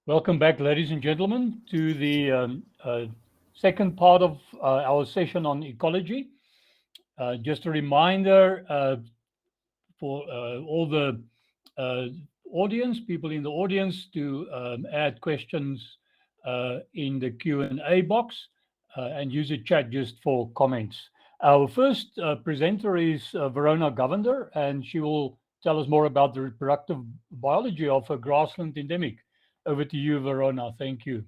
Welcome back, ladies and gentlemen, to the second part of our session on ecology. Just a reminder for all the audience, people in the audience, to add questions in the Q&A box and use the chat just for comments. Our first presenter is Verona Govender, and she will tell us more about the reproductive biology of a grassland endemic. Over to you, Verona. Thank you.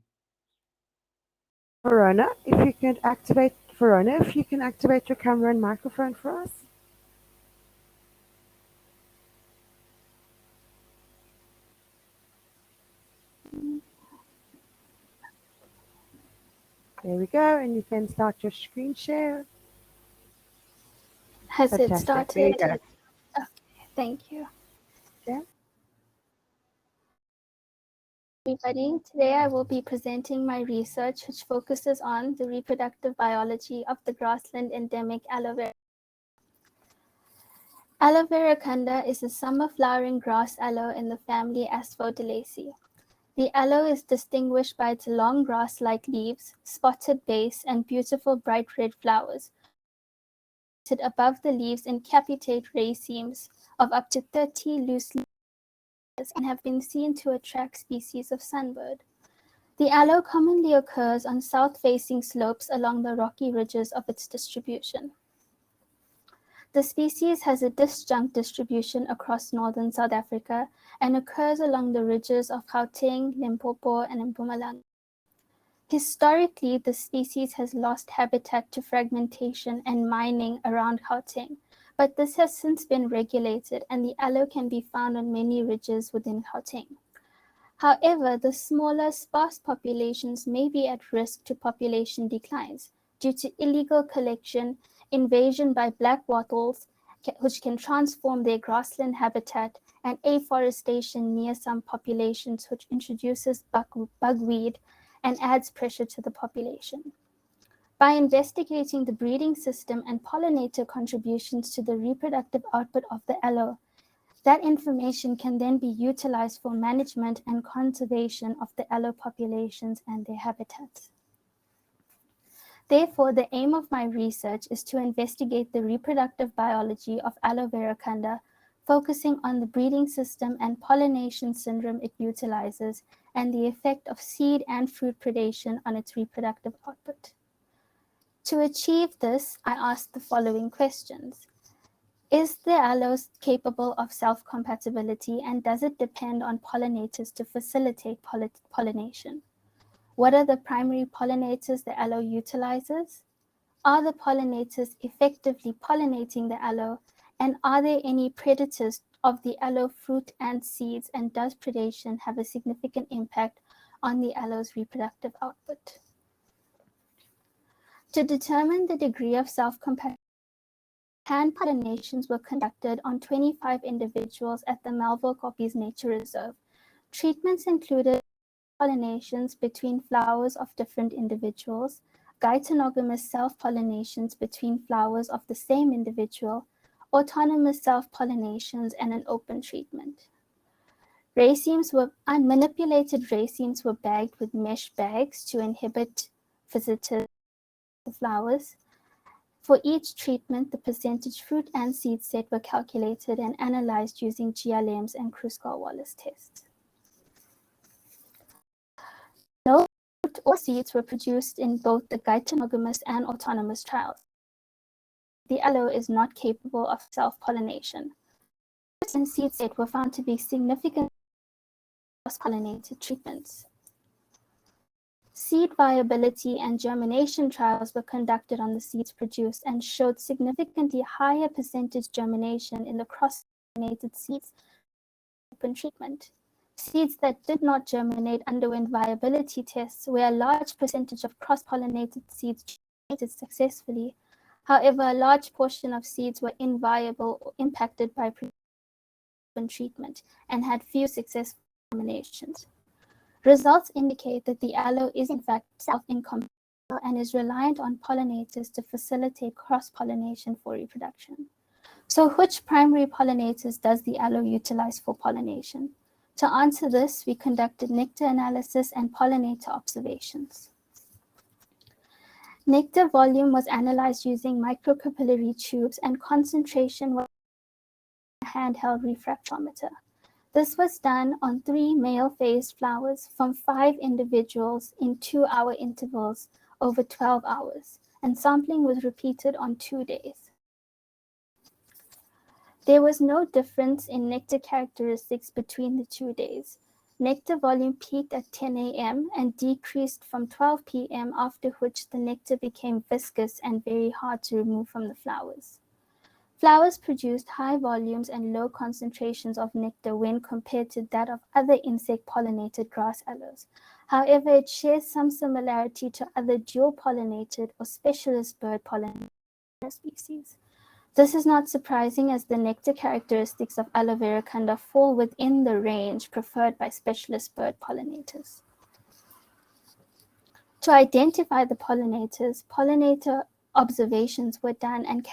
Verona, if you can activate your camera and microphone for us. There we go, and you can start your screen share. Has it started? There you go. Okay, thank you. Yeah. Everybody, today I will be presenting my research which focuses on the reproductive biology of the grassland endemic Aloe Vera. Aloe veracunda is a summer flowering grass aloe in the family Asphodelaceae. The aloe is distinguished by its long grass-like leaves, spotted base, and beautiful bright red flowers. Above the leaves encapitate racemes of up to 30 loose leaves and have been seen to attract species of sunbird. The aloe commonly occurs on south-facing slopes along the rocky ridges of its distribution. The species has a disjunct distribution across northern South Africa and occurs along the ridges of Gauteng, Limpopo, and Mpumalanga. Historically, the species has lost habitat to fragmentation and mining around Gauteng, but this has since been regulated and the aloe can be found on many ridges within Gauteng. However, the smaller, sparse populations may be at risk to population declines due to illegal collection, invasion by black wattles, which can transform their grassland habitat, and afforestation near some populations, which introduces bugweed and adds pressure to the population. By investigating the breeding system and pollinator contributions to the reproductive output of the aloe, that information can then be utilized for management and conservation of the aloe populations and their habitats. Therefore, the aim of my research is to investigate the reproductive biology of Aloe veracunda, focusing on the breeding system and pollination syndrome it utilizes, and the effect of seed and fruit predation on its reproductive output. To achieve this, I asked the following questions. Is the aloe capable of self-compatibility, and does it depend on pollinators to facilitate pollination? What are the primary pollinators the aloe utilizes? Are the pollinators effectively pollinating the aloe? And are there any predators of the aloe fruit and seeds? And does predation have a significant impact on the aloe's reproductive output? To determine the degree of self-compatibility, hand pollinations were conducted on 25 individuals at the Melville Koppies Nature Reserve. Treatments included pollinations between flowers of different individuals, gytonogamous self-pollinations between flowers of the same individual, autonomous self-pollinations, and an open treatment. Unmanipulated racemes were bagged with mesh bags to inhibit visitors to the flowers. For each treatment, the percentage fruit and seed set were calculated and analyzed using GLMs and Kruskal-Wallis tests. No fruit or seeds were produced in both the gytonogamous and autonomous trials. The aloe is not capable of self-pollination. Fruit and seed set were found to be significant cross-pollinated treatments. Seed viability and germination trials were conducted on the seeds produced and showed significantly higher percentage germination in the cross-pollinated seeds open treatment. Seeds that did not germinate underwent viability tests where a large percentage of cross-pollinated seeds germinated successfully. However, a large portion of seeds were inviable or impacted by open treatment and had few successful germinations. Results indicate that the aloe is in fact self-incompatible and is reliant on pollinators to facilitate cross-pollination for reproduction. So which primary pollinators does the aloe utilize for pollination? To answer this, we conducted nectar analysis and pollinator observations. Nectar volume was analyzed using microcapillary tubes and concentration was a handheld refractometer. This was done on 3 male-phased flowers from 5 individuals in 2-hour intervals over 12 hours, and sampling was repeated on 2 days. There was no difference in nectar characteristics between the 2 days. Nectar volume peaked at 10 a.m. and decreased from 12 p.m., after which the nectar became viscous and very hard to remove from the flowers. Flowers produced high volumes and low concentrations of nectar when compared to that of other insect-pollinated grass aloes. However, it shares some similarity to other dual-pollinated or specialist bird pollinator species. This is not surprising, as the nectar characteristics of Aloe vera khanda fall within the range preferred by specialist bird pollinators. To identify the pollinators, pollinator observations were done and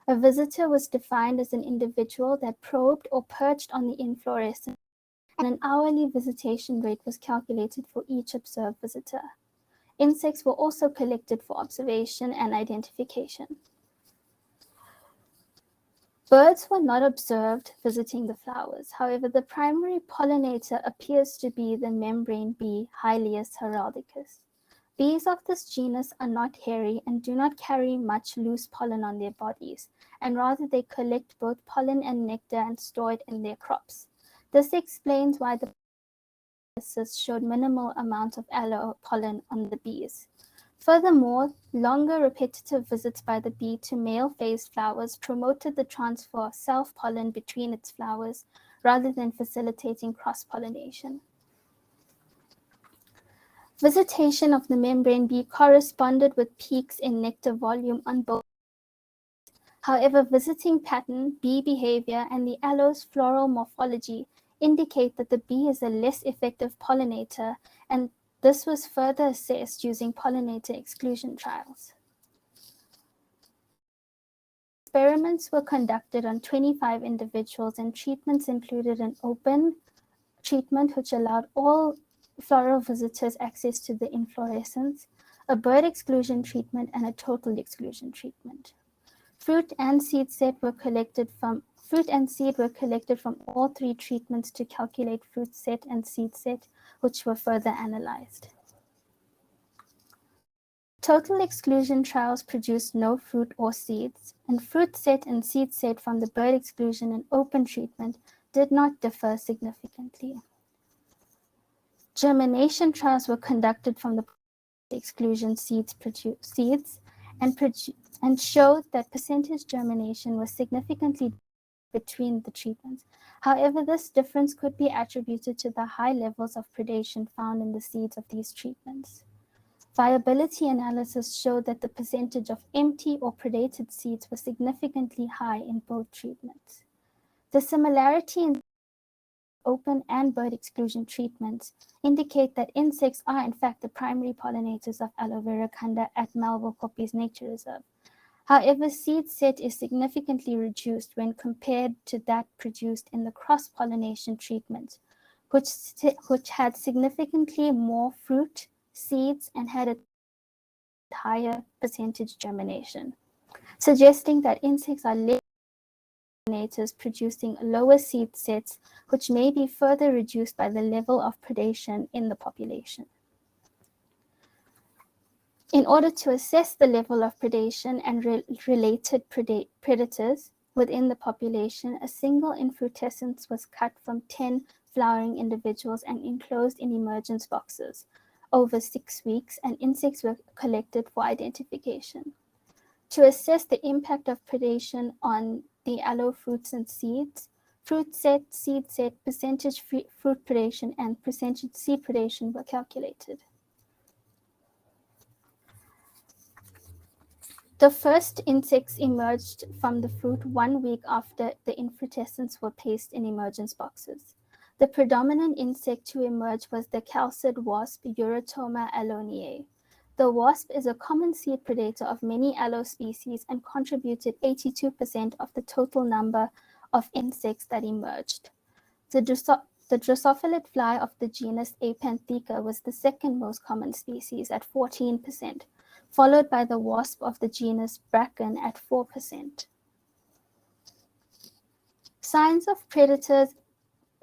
a visitor was defined as an individual that probed or perched on the inflorescence, and an hourly visitation rate was calculated for each observed visitor. Insects were also collected for observation and identification. Birds were not observed visiting the flowers. However, the primary pollinator appears to be the membrane bee, Hylaeus heraldicus. Bees of this genus are not hairy and do not carry much loose pollen on their bodies, and rather they collect both pollen and nectar and store it in their crops. This explains why the showed minimal amount of aloe pollen on the bees. Furthermore, longer repetitive visits by the bee to male-phased flowers promoted the transfer of self-pollen between its flowers rather than facilitating cross-pollination. Visitation of the membrane bee corresponded with peaks in nectar volume on both. However, visiting pattern, bee behavior, and the aloe's floral morphology indicate that the bee is a less effective pollinator, and this was further assessed using pollinator exclusion trials. Experiments were conducted on 25 individuals, and treatments included an open treatment which allowed all floral visitors access to the inflorescence, a bird exclusion treatment, and a total exclusion treatment. Fruit and seed were collected from all 3 treatments to calculate fruit set and seed set, which were further analyzed. Total exclusion trials produced no fruit or seeds, and fruit set and seed set from the bird exclusion and open treatment did not differ significantly. Germination trials were conducted from the exclusion seeds and showed that percentage germination was significantly between the treatments. However, this difference could be attributed to the high levels of predation found in the seeds of these treatments. Viability analysis showed that the percentage of empty or predated seeds was significantly high in both treatments. The similarity in open and bird exclusion treatments indicate that insects are in fact the primary pollinators of Aloe vera khanda at Melville Koppi's Nature Reserve. However, seed set is significantly reduced when compared to that produced in the cross-pollination treatment, which had significantly more fruit, seeds, and had a higher percentage germination, suggesting that insects are less pollinators producing lower seed sets, which may be further reduced by the level of predation in the population. In order to assess the level of predation and related predators within the population, a single infrutescence was cut from 10 flowering individuals and enclosed in emergence boxes over 6 weeks, and insects were collected for identification. To assess the impact of predation on the aloe fruits and seeds, fruit set, seed set, percentage fruit predation, and percentage seed predation were calculated. The first insects emerged from the fruit 1 week after the infrutescents were placed in emergence boxes. The predominant insect to emerge was the chalcid wasp, Eurotoma aloniae. The wasp is a common seed predator of many aloe species and contributed 82% of the total number of insects that emerged. The Drosophilid fly of the genus Apantheca was the second most common species at 14%, followed by the wasp of the genus Bracken at 4%. Signs of predators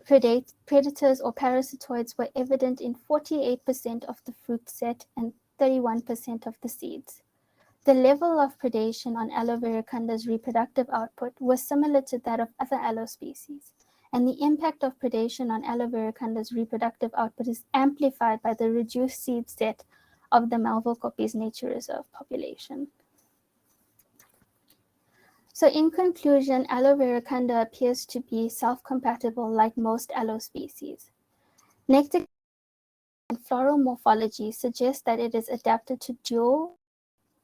or parasitoids were evident in 48% of the fruit set and 31% of the seeds. The level of predation on Aloe veracunda's reproductive output was similar to that of other aloe species, and the impact of predation on Aloe veracunda's reproductive output is amplified by the reduced seed set of the nwu-pukke nature reserve population. So in conclusion, Aloe veracunda appears to be self-compatible like most aloe species. Nectar and floral morphology suggest that it is adapted to dual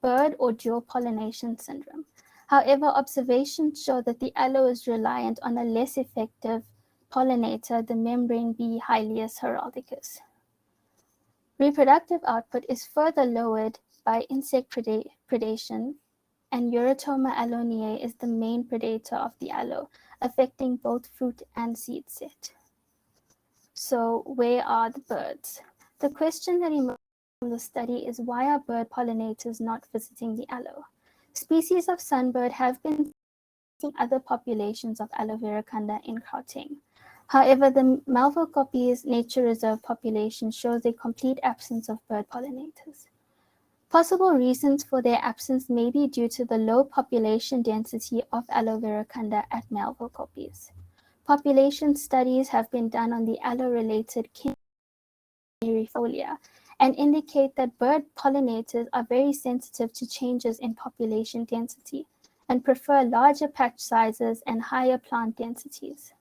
bird or dual pollination syndrome. However, observations show that the aloe is reliant on a less effective pollinator, the membrane bee Hylias heraldicus. Reproductive output is further lowered by insect predation, and Eurotoma aloneae is the main predator of the aloe, affecting both fruit and seed set. So where are the birds? The question that emerged from the study is, why are bird pollinators not visiting the aloe? Species of sunbird have been seeing other populations of Aloe veracunda in Gauteng. However, the nwu-pukke nature reserve population shows a complete absence of bird pollinators. Possible reasons for their absence may be due to the low population density of Aloe veracunda at nwu-pukke. Population studies have been done on the aloe-related folia and indicate that bird pollinators are very sensitive to changes in population density and prefer larger patch sizes and higher plant densities.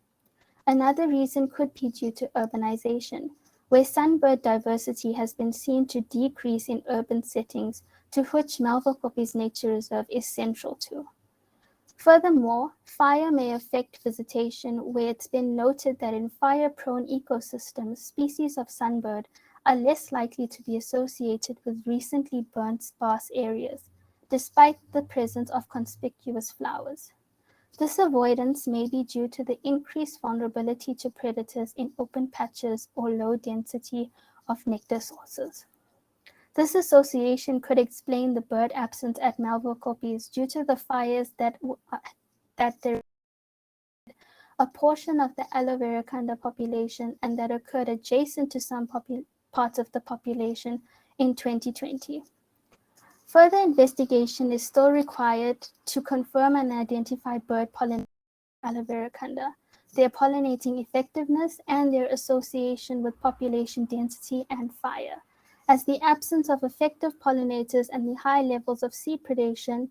Another reason could be due to urbanization, where sunbird diversity has been seen to decrease in urban settings, to which nwu-pukke nature reserve is central to. Furthermore, fire may affect visitation, where it's been noted that in fire-prone ecosystems, species of sunbird are less likely to be associated with recently burnt sparse areas, despite the presence of conspicuous flowers. This avoidance may be due to the increased vulnerability to predators in open patches or low density of nectar sources. This association could explain the bird absence at nwu-pukke due to the fires that there a portion of the Aloe veracunda population and that occurred adjacent to some parts of the population in 2020. Further investigation is still required to confirm and identify bird pollinators Aloe veracunda, their pollinating effectiveness, and their association with population density and fire, as the absence of effective pollinators and the high levels of seed predation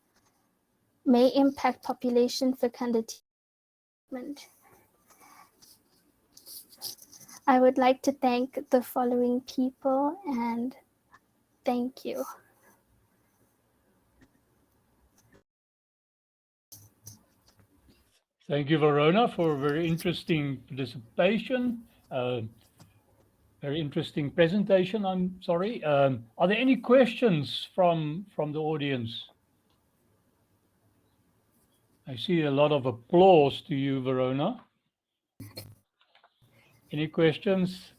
may impact population fecundity. I would like to thank the following people, and thank you. Thank you, Verona, for a very interesting participation. Very interesting presentation, I'm sorry. Are there any questions from the audience? I see a lot of applause to you, Verona. Any questions?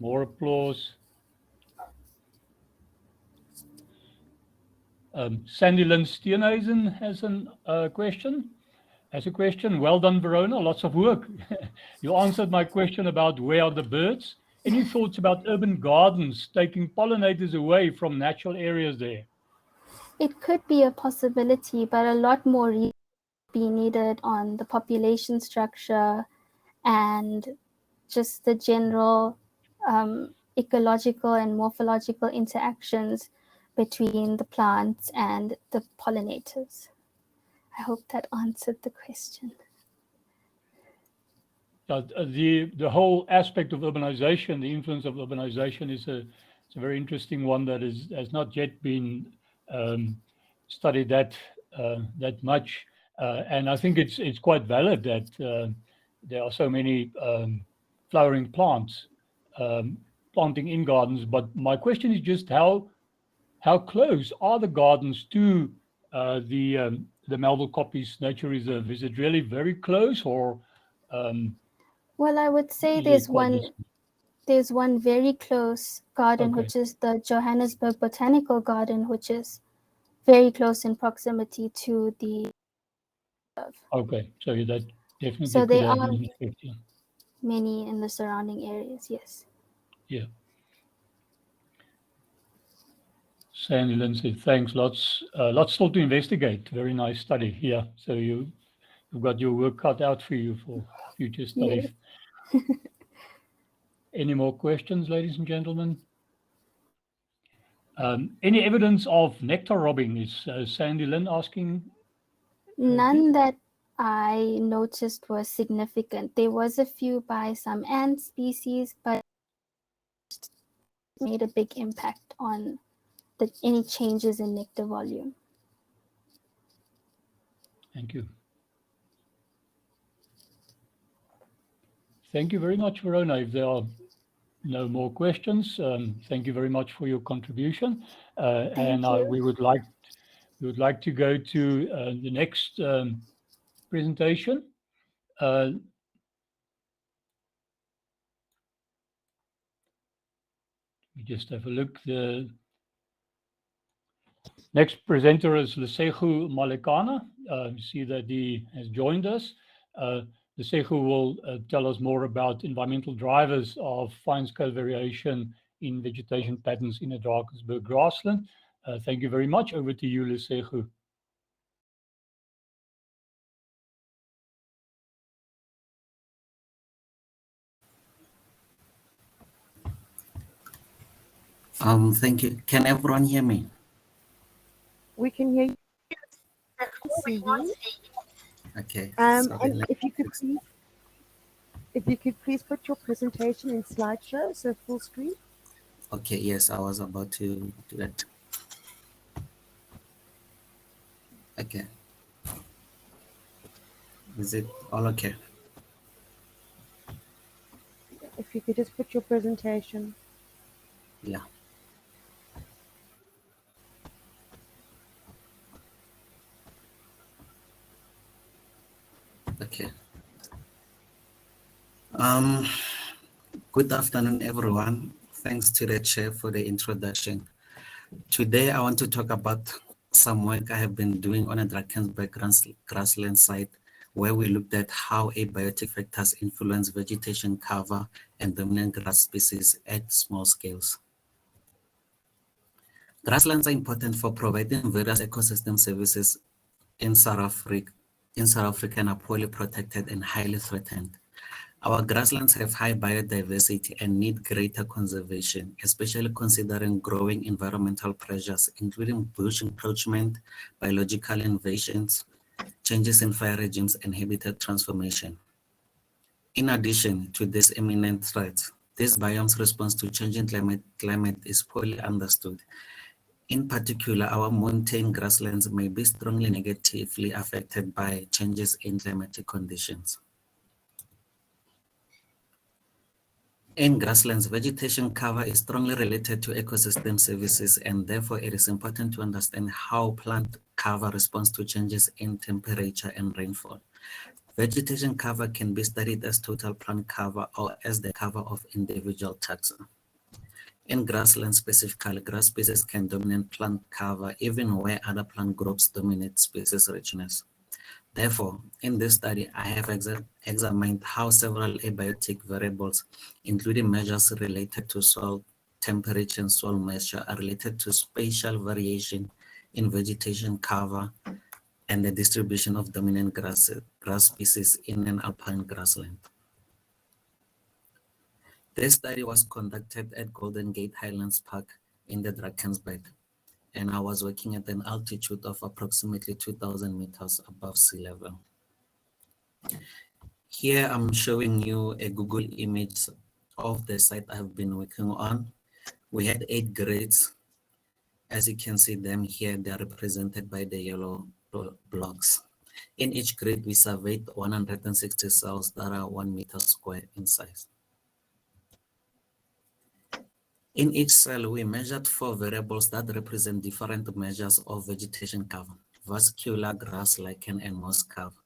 More applause. Sandy Lynn Steenhuisen has a question. Well done, Verona. Lots of work. You answered my question about where are the birds. Any thoughts about urban gardens taking pollinators away from natural areas there? It could be a possibility, but a lot more research be needed on the population structure and just the general ecological and morphological interactions between the plants and the pollinators. I hope that answered the question. The whole aspect of urbanization, the influence of urbanization, is a very interesting one that has not yet been studied that much, and I think it's quite valid that there are so many flowering plants planting in gardens. But my question is just how close are the gardens to the nwu-pukke nature reserve? Is it really very close, or Well, I would say Is it there's quite one distant? there's one very close garden, Okay. which is the Johannesburg Botanical Garden, which is very close in proximity to the. Okay, so that definitely So could there have are an effect. Yeah. many in the surrounding areas. Yes. Yeah. Sandy Lynn said, thanks. Lots still to investigate. Very nice study. Yeah. So you've got your work cut out for you for future studies. Yes. Any more questions, ladies and gentlemen? Any evidence of nectar robbing? Is Sandy Lynn asking? None that I noticed was significant. There was a few by some ant species, but made a big impact on any changes in nectar volume. Thank you. Thank you very much, Verona. If there are no more questions, thank you very much for your contribution. And you. we would like to go to the next presentation. We just have a look. The next presenter is Lesego Malekana. You see that he has joined us. Lesego will tell us more about environmental drivers of fine-scale variation in vegetation patterns in the Drakensberg grassland. Thank you very much. Over to you, Lesego. Thank you. Can everyone hear me? We can hear you, see you. Okay. And sorry, if you could please put your presentation in slideshow, so full screen. Okay, yes, I was about to do that. Okay. Is it all okay? If you could just put your presentation. Yeah. Okay. Good afternoon, everyone. Thanks to the chair for the introduction. Today, I want to talk about some work I have been doing on a Drakensberg grassland site, where we looked at how abiotic factors influence vegetation cover and dominant grass species at small scales. Grasslands are important for providing various ecosystem services in South Africa and are poorly protected and highly threatened. Our grasslands have high biodiversity and need greater conservation, especially considering growing environmental pressures, including bush encroachment, biological invasions, changes in fire regimes, and habitat transformation. In addition to these imminent threats, this biome's response to changing climate is poorly understood. In particular, our montane grasslands may be strongly negatively affected by changes in climatic conditions. In grasslands, vegetation cover is strongly related to ecosystem services, and therefore it is important to understand how plant cover responds to changes in temperature and rainfall. Vegetation cover can be studied as total plant cover or as the cover of individual taxa. In grasslands specifically, grass species can dominate plant cover even where other plant groups dominate species richness. Therefore, in this study, I have examined how several abiotic variables, including measures related to soil temperature and soil moisture, are related to spatial variation in vegetation cover and the distribution of dominant grass species in an alpine grassland. This study was conducted at Golden Gate Highlands Park in the Drakensberg, and I was working at an altitude of approximately 2,000 meters above sea level. Here I'm showing you a Google image of the site I've been working on. We had 8 grades. As you can see them here, they are represented by the yellow blocks. In each grade, we surveyed 160 cells that are 1 meter square in size. In each cell, we measured 4 variables that represent different measures of vegetation cover: vascular, grass, lichen, and moss cover.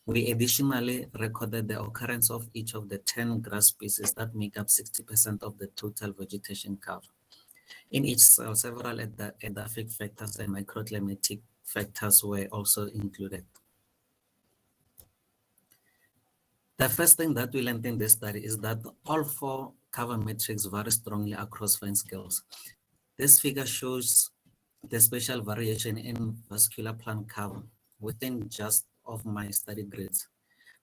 We additionally recorded the occurrence of each of the 10 grass species that make up 60% of the total vegetation cover. In each cell, several edaphic factors and microclimatic factors were also included. The first thing that we learned in this study is that all 4 cover metrics vary strongly across fine scales. This figure shows the spatial variation in vascular plant cover within just of my study grids.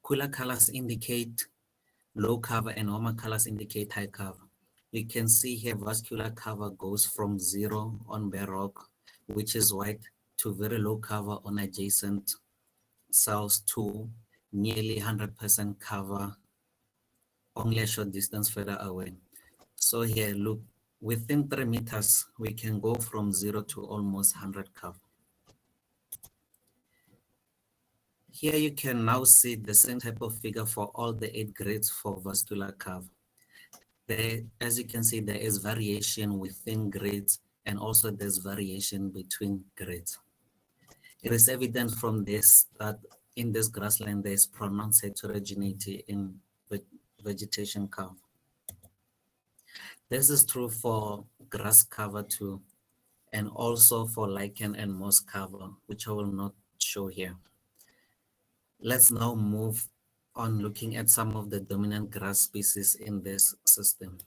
Cooler colors indicate low cover and warmer colors indicate high cover. You can see here vascular cover goes from 0 on bare rock, which is white, to very low cover on adjacent cells to nearly 100% cover only a short distance further away. So here, look, within 3 meters, we can go from 0 to almost 100 cover. Here you can now see the same type of figure for all the 8 grades for vascular cover. As you can see, there is variation within grades and also there's variation between grades. It is evident from this that in this grassland, there is pronounced heterogeneity in vegetation cover. This is true for grass cover too, and also for lichen and moss cover, which I will not show here. Let's now move on looking at some of the dominant grass species in this system.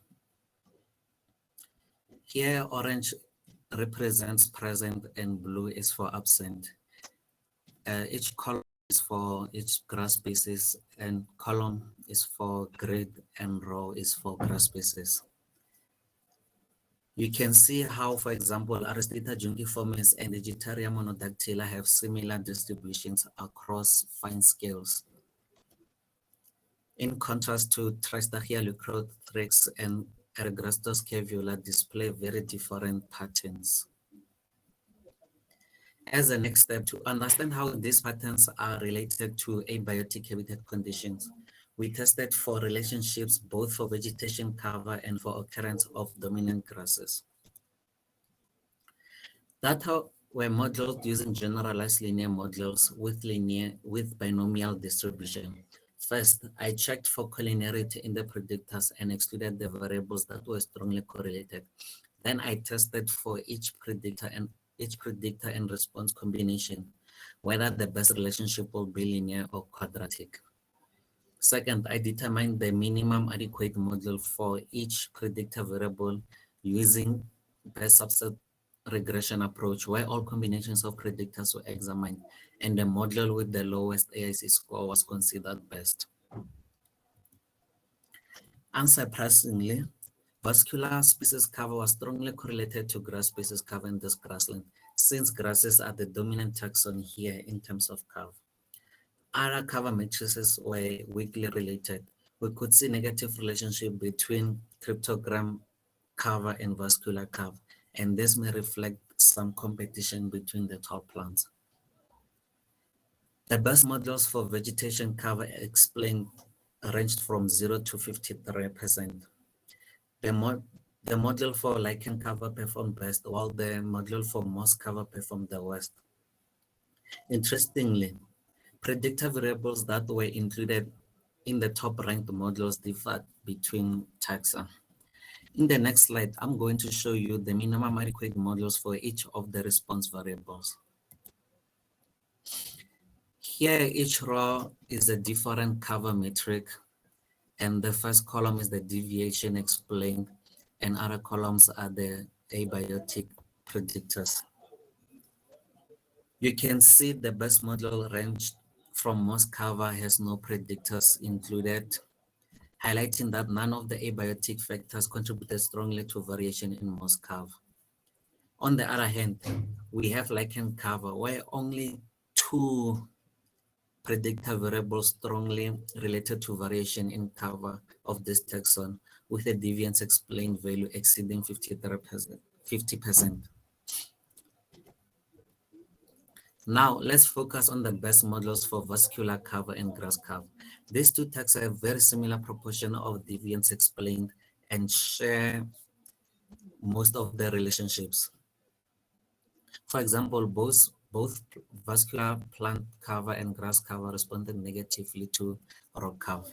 Here, orange represents present and blue is for absent. Each column is for each grass species and column is for grid and row is for grass species. You can see how, for example, Aristida jungiformis and Digitaria monodactyla have similar distributions across fine scales. In contrast to Tristachia leucothrix and Ergrastos cavula display very different patterns. As a next step, to understand how these patterns are related to abiotic habitat conditions, we tested for relationships both for vegetation cover and for occurrence of dominant grasses. Data were modeled using generalized linear models with binomial distribution. First, I checked for collinearity in the predictors and excluded the variables that were strongly correlated. Then I tested for each predictor and response combination, whether the best relationship will be linear or quadratic. Second, I determined the minimum adequate model for each predictor variable using best subset regression approach, where all combinations of predictors were examined and the model with the lowest AIC score was considered best. Unsurprisingly, vascular species cover was strongly correlated to grass species cover in this grassland, since grasses are the dominant taxon here in terms of cover. Other cover matrices were weakly related. We could see negative relationship between cryptogram cover and vascular cover, and this may reflect some competition between the tall plants. The best models for vegetation cover explained ranged from 0 to 53%. The model for lichen cover performed best, while the model for moss cover performed the worst. Interestingly, predictor variables that were included in the top ranked models differed between taxa. In the next slide, I'm going to show you the minimum adequate models for each of the response variables. Here, each row is a different cover metric, and the first column is the deviation explained, and other columns are the abiotic predictors. You can see the best model range from moss cover has no predictors included, highlighting that none of the abiotic factors contributed strongly to variation in moss cover. On the other hand, we have lichen cover where only 2 predictor variables strongly related to variation in cover of this taxon, with a deviance explained value exceeding 50%. Now, let's focus on the best models for vascular cover and grass cover. These two taxa have very similar proportion of deviance explained and share most of the relationships. For example, both Both vascular plant cover and grass cover responded negatively to rock cover.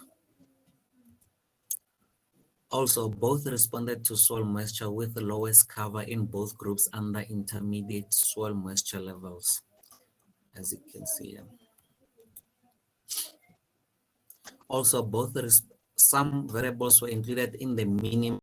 Also, both responded to soil moisture with the lowest cover in both groups under intermediate soil moisture levels, as you can see here. Also, some variables were included in the minimum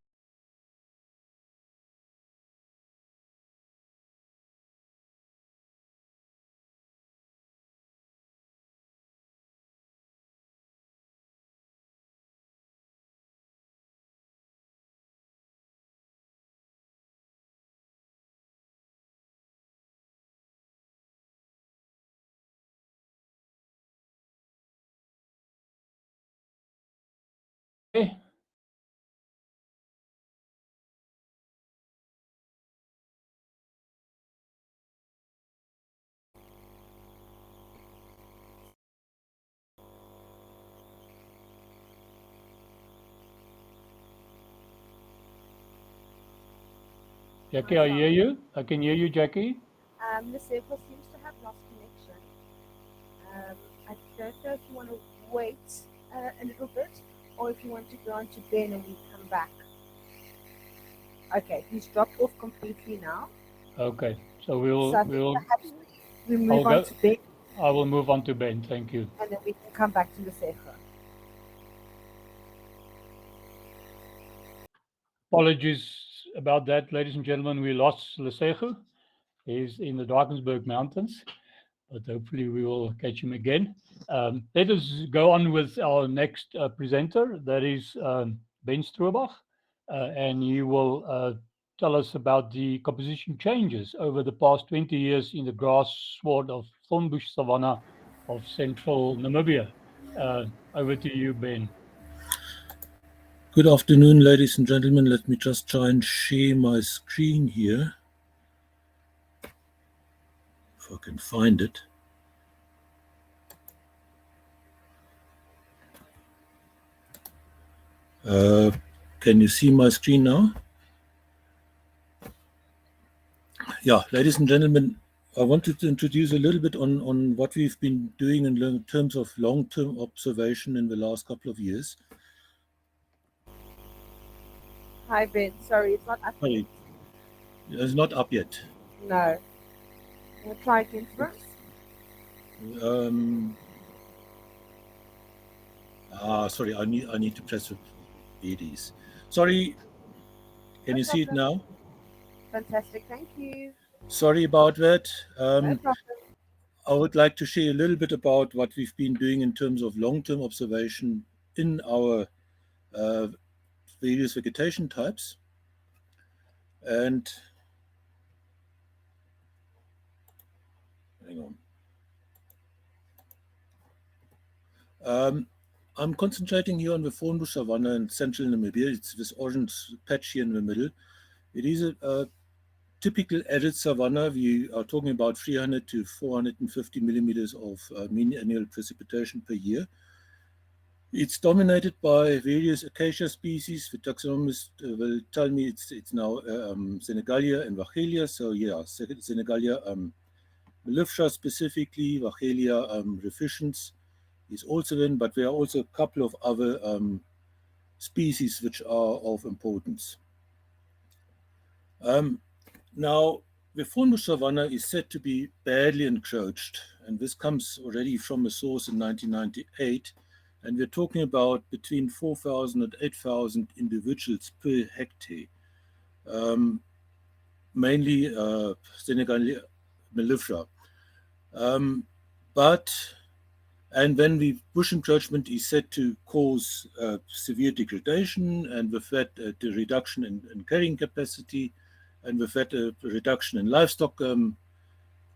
Okay. Jackie, I hear you. I can hear you, Jackie. The circle seems to have lost connection. I don't know if you want to wait a little bit or if you want to go on to Ben and we come back. Okay, he's dropped off completely now. Okay, so perhaps we move on to Ben. I will move on to Ben. Thank you. And then we can come back to the circle. Apologies about that, ladies and gentlemen. We lost Lesego. He's in the Drakensberg Mountains, but hopefully we will catch him again. Let us go on with our next presenter. That is Ben Stroobach, and he will tell us about the composition changes over the past 20 years in the grass sward of thornbush savanna of central Namibia. Over to you, Ben. Good afternoon, ladies and gentlemen. Let me just try and share my screen here, if I can find it. Can you see my screen now? Yeah, ladies and gentlemen, I wanted to introduce a little bit on what we've been doing in terms of long-term observation in the last couple of years. Hi, Ben. Sorry, it's not up yet. It's not up yet. No. We'll try again first. Sorry, I need to press the LEDs. Sorry, can you see it now? Fantastic, thank you. Sorry about that. No problem. I would like to share a little bit about what we've been doing in terms of long-term observation in our various vegetation types. And hang on. I'm concentrating here on the thornbush savanna in central Namibia. It's this orange patch here in the middle. It is a typical arid savanna. We are talking about 300 to 450 millimeters of mean annual precipitation per year. It's dominated by various acacia species. The taxonomist will tell me it's now Senegalia and Vachelia. So yeah, Senegalia mellifera specifically, Vachelia reficens is also in, but there are also a couple of other species which are of importance. Now, the thornbush savanna is said to be badly encroached, and this comes already from a source in 1998. And we're talking about between 4,000 and 8,000 individuals per hectare, mainly Senegalia mellifera. And when the bush encroachment is said to cause severe degradation, and with that the reduction in carrying capacity, and with that a reduction in livestock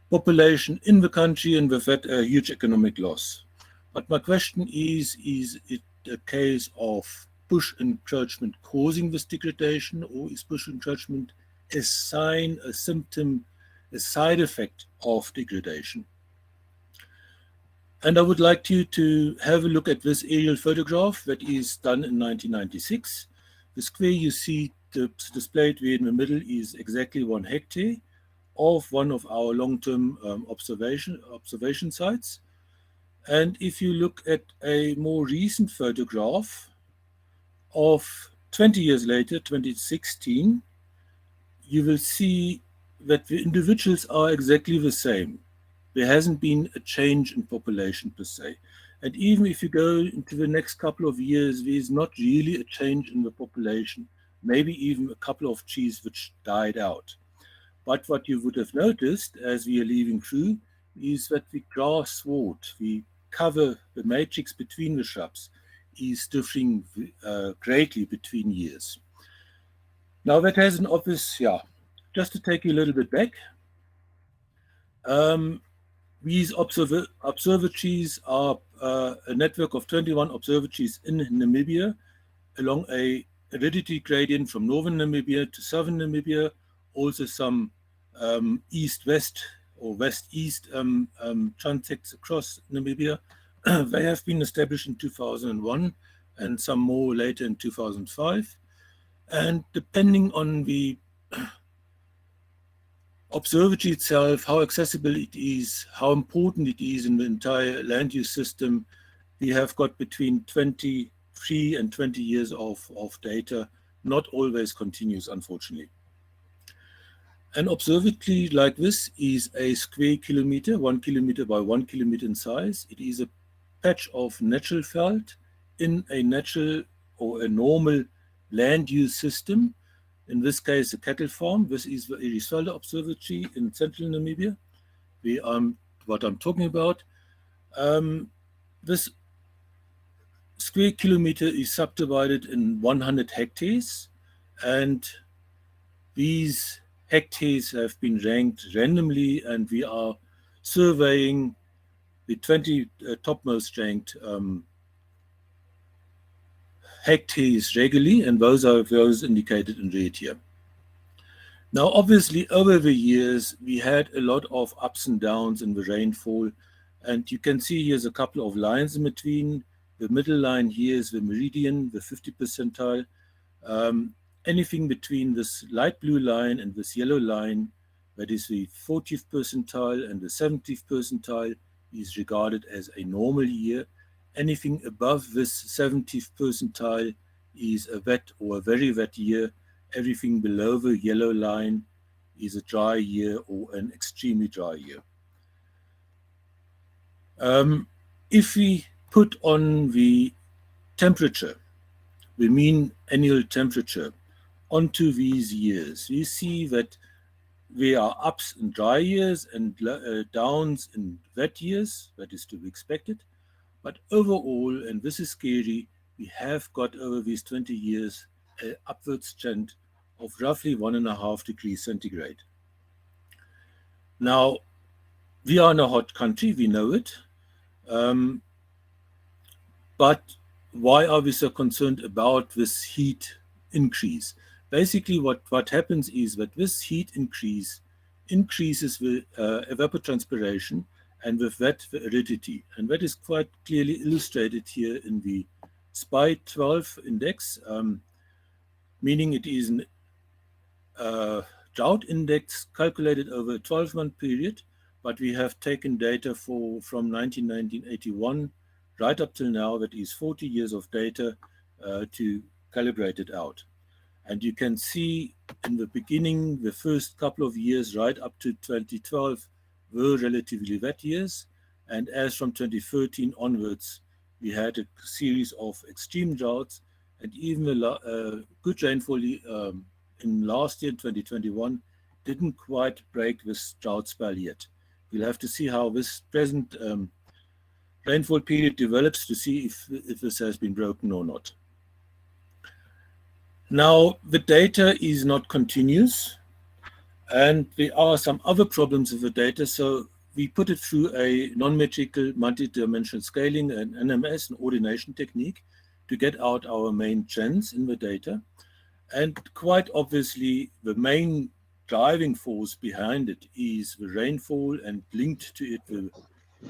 population in the country, and with that a huge economic loss. But my question is it a case of bush encroachment causing this degradation, or is bush encroachment a sign, a symptom, a side effect of degradation? And I would like you to have a look at this aerial photograph that is done in 1996. The square you see displayed there in the middle is exactly 1 hectare of one of our long-term observation sites. And if you look at a more recent photograph of 20 years later, 2016, you will see that the individuals are exactly the same. There hasn't been a change in population per se. And even if you go into the next couple of years, there is not really a change in the population, maybe even a couple of trees which died out. But what you would have noticed as we are leaving through is that the grass sward, the cover, the matrix between the shrubs, is differing greatly between years. Now that has an obvious, just to take you a little bit back, these observatories are a network of 21 observatories in Namibia along a aridity gradient from northern Namibia to southern Namibia, also some east-west or west-east transects across Namibia. They have been established in 2001 and some more later in 2005. And depending on the observatory itself, how accessible it is, how important it is in the entire land use system, we have got between 23 and 20 years of data, not always continuous, unfortunately. An observatory like this is a square kilometer, 1 kilometer by 1 kilometer in size. It is a patch of natural veld in a natural or a normal land use system. In this case, a cattle farm. This is the Irisvalde Observatory in central Namibia, what I'm talking about. This square kilometer is subdivided in 100 hectares, and these hectares have been ranked randomly, and we are surveying the 20 topmost ranked hectares regularly, and those are those indicated in red here. Now, obviously, over the years, we had a lot of ups and downs in the rainfall, and you can see here's a couple of lines in between. The middle line here is the meridian, the 50th percentile. Anything between this light blue line and this yellow line, that is the 40th percentile and the 70th percentile, is regarded as a normal year. Anything above this 70th percentile is a wet or a very wet year. Everything below the yellow line is a dry year or an extremely dry year. If we put on the temperature, the mean annual temperature, onto these years, we see that there are ups in dry years and downs in wet years. That is to be expected. But overall, and this is scary, we have got over these 20 years an upwards trend of roughly 1.5 degrees centigrade. Now, we are in a hot country, we know it. But why are we so concerned about this heat increase? Basically, what happens is that this heat increase increases the evapotranspiration, and with that the aridity. And that is quite clearly illustrated here in the SPY 12 index, meaning it is a drought index calculated over a 12-month period, but we have taken data from 1981 right up till now, that is 40 years of data to calibrate it out. And you can see in the beginning, the first couple of years right up to 2012 were relatively wet years. And as from 2013 onwards, we had a series of extreme droughts, and even a good rainfall in last year, 2021, didn't quite break this drought spell yet. We'll have to see how this present rainfall period develops to see if this has been broken or not. Now, the data is not continuous, and there are some other problems with the data. So we put it through a non-metrical multi-dimensional scaling, an NMS, an ordination technique, to get out our main trends in the data. And quite obviously, the main driving force behind it is the rainfall, and linked to it the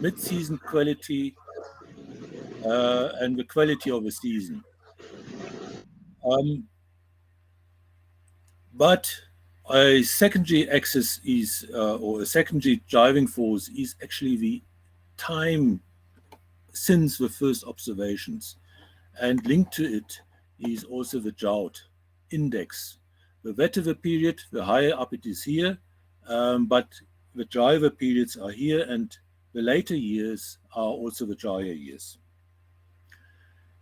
mid-season quality and the quality of the season. But A secondary axis is, or a secondary driving force is actually the time since the first observations. And linked to it is also the drought index. The wetter the period, the higher up it is here, but the drier periods are here, and the later years are also the drier years.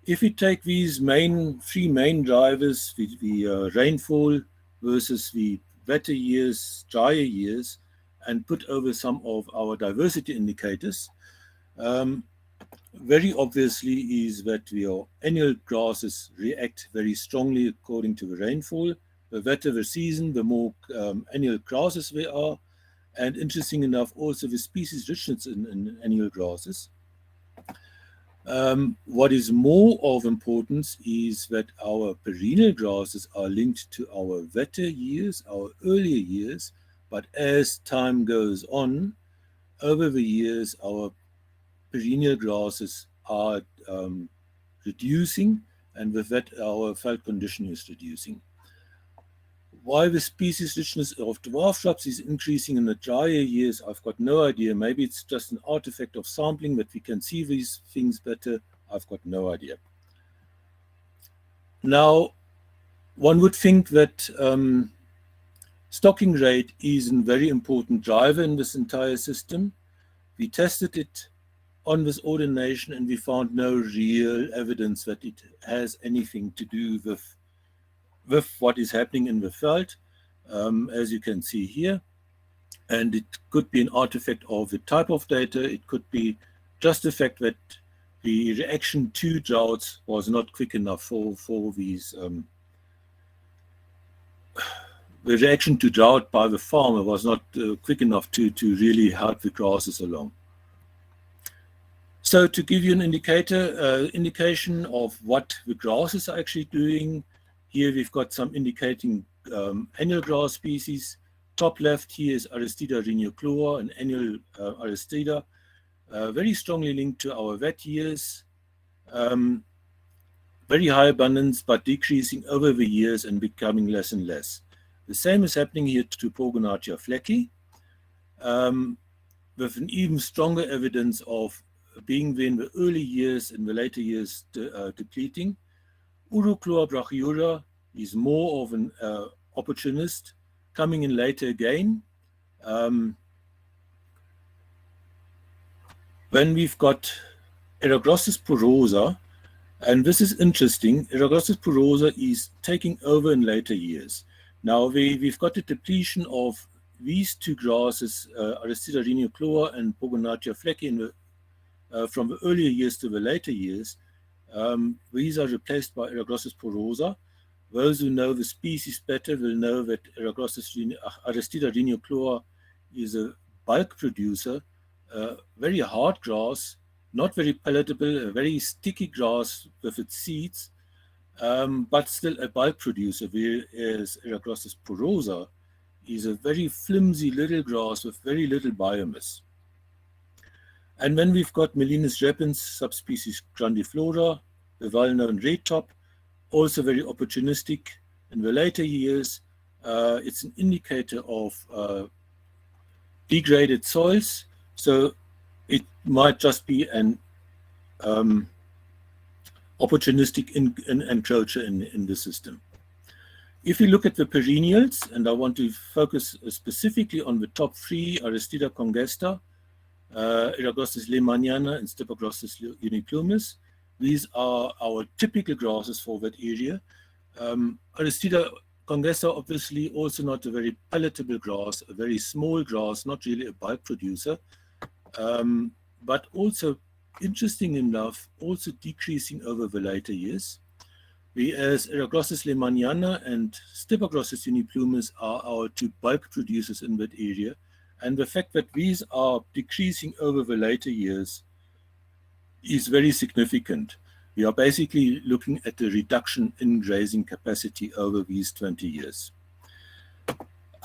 If we take these three main drivers, the rainfall versus the wetter years, drier years, and put over some of our diversity indicators, very obviously is that your annual grasses react very strongly according to the rainfall. The wetter the season, the more annual grasses there are, and interesting enough, also the species richness in annual grasses. What is more of importance is that our perennial grasses are linked to our wetter years, our earlier years, but as time goes on, over the years, our perennial grasses are reducing, and with that our veld condition is reducing. Why the species richness of dwarf shrubs is increasing in the drier years, I've got no idea. Maybe it's just an artifact of sampling that we can see these things better. I've got no idea. Now, one would think that stocking rate is a very important driver in this entire system. We tested it on this ordination, and we found no real evidence that it has anything to do with what is happening in the veld, as you can see here. And it could be an artifact of the type of data. It could be just the fact that the reaction to droughts was not quick enough for these. The reaction to drought by the farmer was not quick enough to really help the grasses along. So to give you an indication of what the grasses are actually doing, here we've got some indicating annual grass species. Top left here is Aristida reniochlora, an annual Aristida, very strongly linked to our wet years. Very high abundance, but decreasing over the years and becoming less and less. The same is happening here to Pollinator flecki, with an even stronger evidence of being there in the early years and the later years depleting. Uruchlora brachyura is more of an opportunist, coming in later again. When we've got Eragrostis porosa, and this is interesting, Eragrostis porosa is taking over in later years. Now we've got a depletion of these two grasses, Aristida reniochlora and Pollinator flecki, in the from the earlier years to the later years. These are replaced by Eragrostis porosa. Those who know the species better will know that Aristida reniochlora is a bulk producer, very hard grass, not very palatable, a very sticky grass with its seeds, but still a bulk producer, whereas Eragrostis porosa is a very flimsy little grass with very little biomass. And then we've got Melinus repens, subspecies grandiflora, the well-known red top, also very opportunistic. In the later years, it's an indicator of degraded soils, so it might just be an opportunistic encroacher in the system. If we look at the perennials, and I want to focus specifically on the top three, Aristida congesta, Eragrostis lehmanniana, and Stepagrostis uniplumis. These are our typical grasses for that area. Aristida congesta, obviously also not a very palatable grass, a very small grass, not really a bulk producer, but also, interesting enough, also decreasing over the later years. Whereas Eragrostis lehmanniana and Stepagrostis uniplumis are our two bulk producers in that area. And the fact that these are decreasing over the later years is very significant. We are basically looking at a reduction in grazing capacity over these 20 years.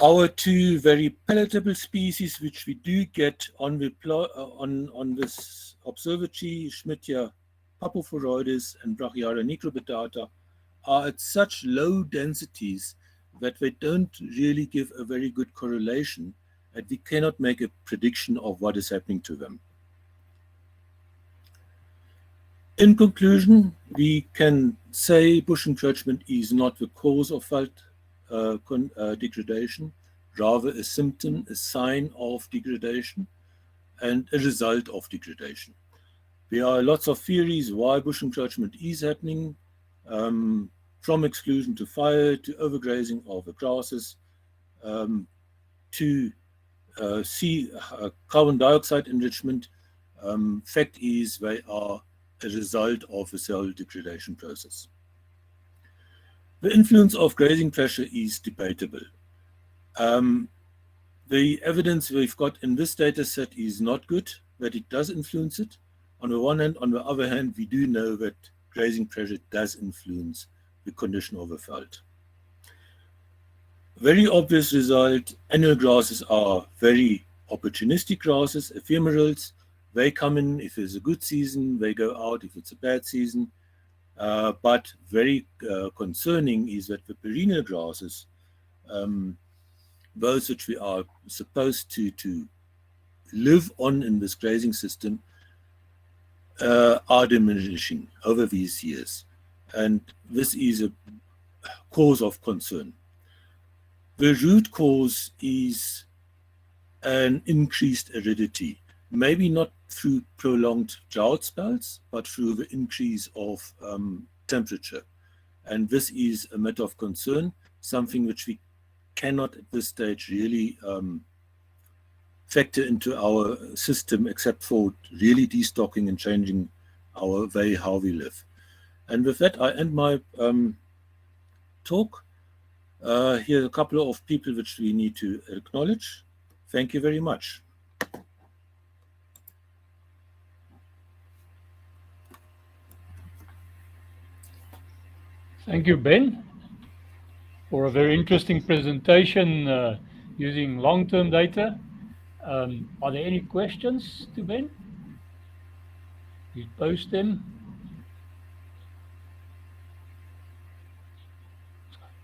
Our two very palatable species, which we do get on this observatory, Schmidtia papophoroides and Brachyara necrobedata, are at such low densities that they don't really give a very good correlation, and we cannot make a prediction of what is happening to them. In conclusion, we can say bush encroachment is not the cause of veld degradation, rather a symptom, a sign of degradation, and a result of degradation. There are lots of theories why bush encroachment is happening, from exclusion to fire, to overgrazing of the grasses, to carbon dioxide enrichment. Fact is, they are a result of the cell degradation process. The influence of grazing pressure is debatable. The evidence we've got in this data set is not good, that it does influence it. On the one hand, on the other hand, we do know that grazing pressure does influence the condition of the veld. Very obvious result, annual grasses are very opportunistic grasses, ephemerals. They come in if it's a good season, they go out if it's a bad season. But very concerning is that the perennial grasses, those which we are supposed to live on in this grazing system, are diminishing over these years. And this is a cause of concern. The root cause is an increased aridity, maybe not through prolonged drought spells, but through the increase of temperature. And this is a matter of concern, something which we cannot at this stage really factor into our system, except for really destocking and changing our way how we live. And with that, I end my talk. Here are a couple of people which we need to acknowledge. Thank you very much. Thank you, Ben, for a very interesting presentation using long-term data. Are there any questions to Ben? You post them.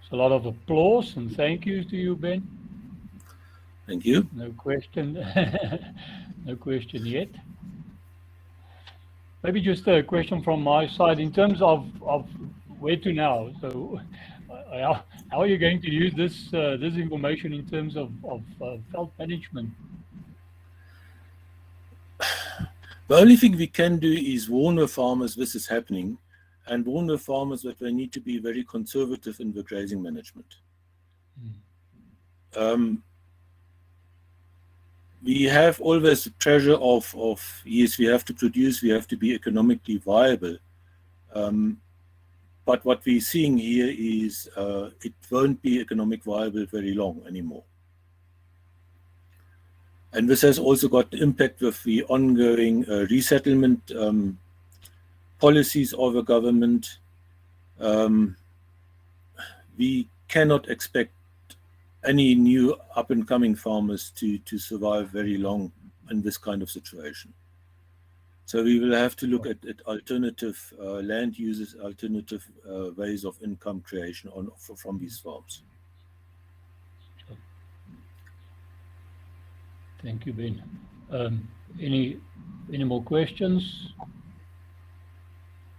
It's a lot of applause and thank you to you, Ben. Thank you. No question. No question yet. Maybe just a question from my side in terms of where to now. So, how are you going to use this information in terms of veld management? The only thing we can do is warn the farmers this is happening, and warn the farmers that they need to be very conservative in the grazing management. We have always the pressure of yes, we have to produce, we have to be economically viable. But what we're seeing here is it won't be economic viable very long anymore. And this has also got impact with the ongoing resettlement policies of the government. We cannot expect any new up-and-coming farmers to survive very long in this kind of situation. So we will have to look at alternative land uses, alternative ways of income creation from these farms. Thank you, Ben. Any more questions?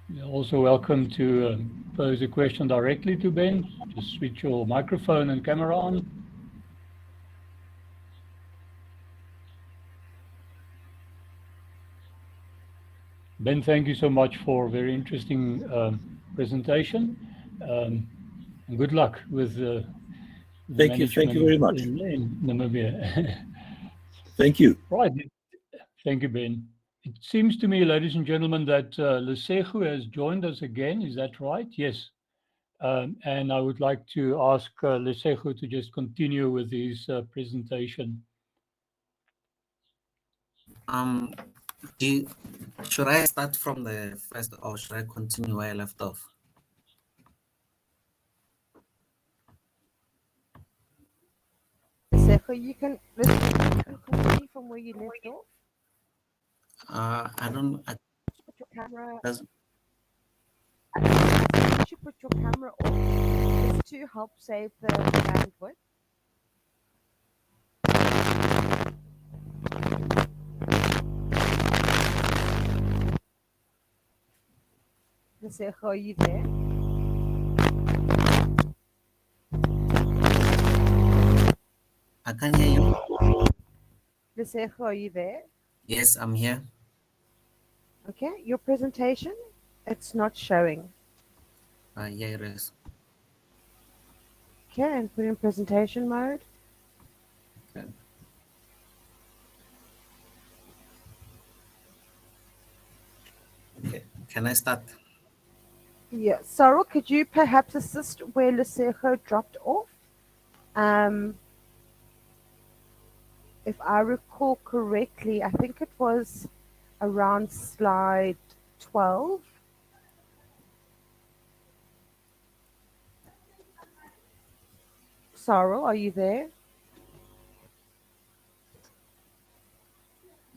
You're also welcome to pose a question directly to Ben. Just switch your microphone and camera on. Ben, thank you so much for a very interesting presentation. And good luck with the Thank you very much. In Namibia. Thank you. Right. Thank you, Ben. It seems to me, ladies and gentlemen, that Lesego has joined us again. Is that right? Yes. And I would like to ask Lesego to just continue with his presentation. Should I start from the first, or should I continue where I left off? So you can continue from where you left off. I don't. Put your camera. Does, You should put your camera on. to help save the bandwidth? Lesego, are you there? I can hear you. Lesego, are you there? Yes, I'm here. Okay, your presentation, it's not showing. Yeah, it is. Okay, and put in presentation mode. Okay. Okay. Can I start? Yeah, Cyril, could you perhaps assist where Lesego dropped off? If I recall correctly, I think it was around slide 12. Cyril, are you there?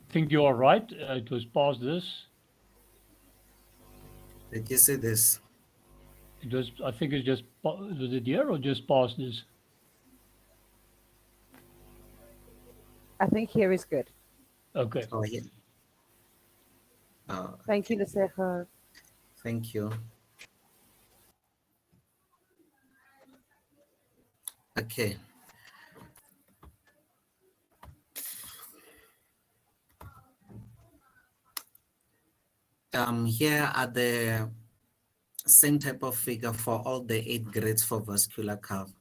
I think you are right. It was past this. Did you see this? It was. I think it's just. Was it here or just past this? I think here is good. Okay. Oh, yeah. Oh, Thank you, Lesego. thank you. Okay. Here are the same type of figure for all the 8 grades for vascular curve.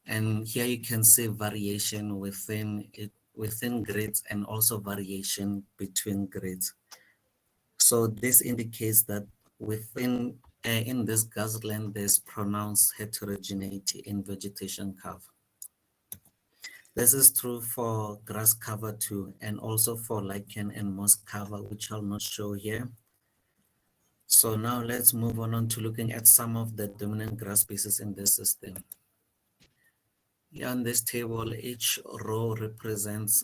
And here you can see variation within grades and also variation between grades. So this indicates that within in this grassland, there's pronounced heterogeneity in vegetation curve. This is true for grass cover too, and also for lichen and moss cover, which I'll not show here. So now let's move on to looking at some of the dominant grass species in this system. Here on this table, each row represents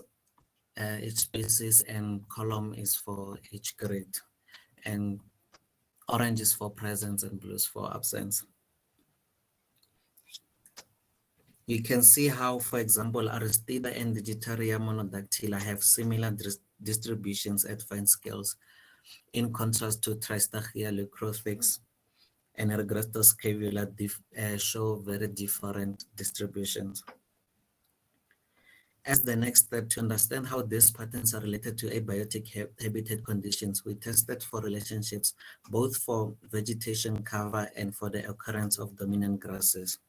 each species and column is for each grade. And orange is for presence and blue is for absence. You can see how, for example, Aristida and Digitaria monodactyla have similar distributions at fine scales, in contrast to Tristachia leucrophix and Ergrastos scavula show very different distributions. As the next step to understand how these patterns are related to abiotic habitat conditions, we tested for relationships both for vegetation cover and for the occurrence of dominant grasses.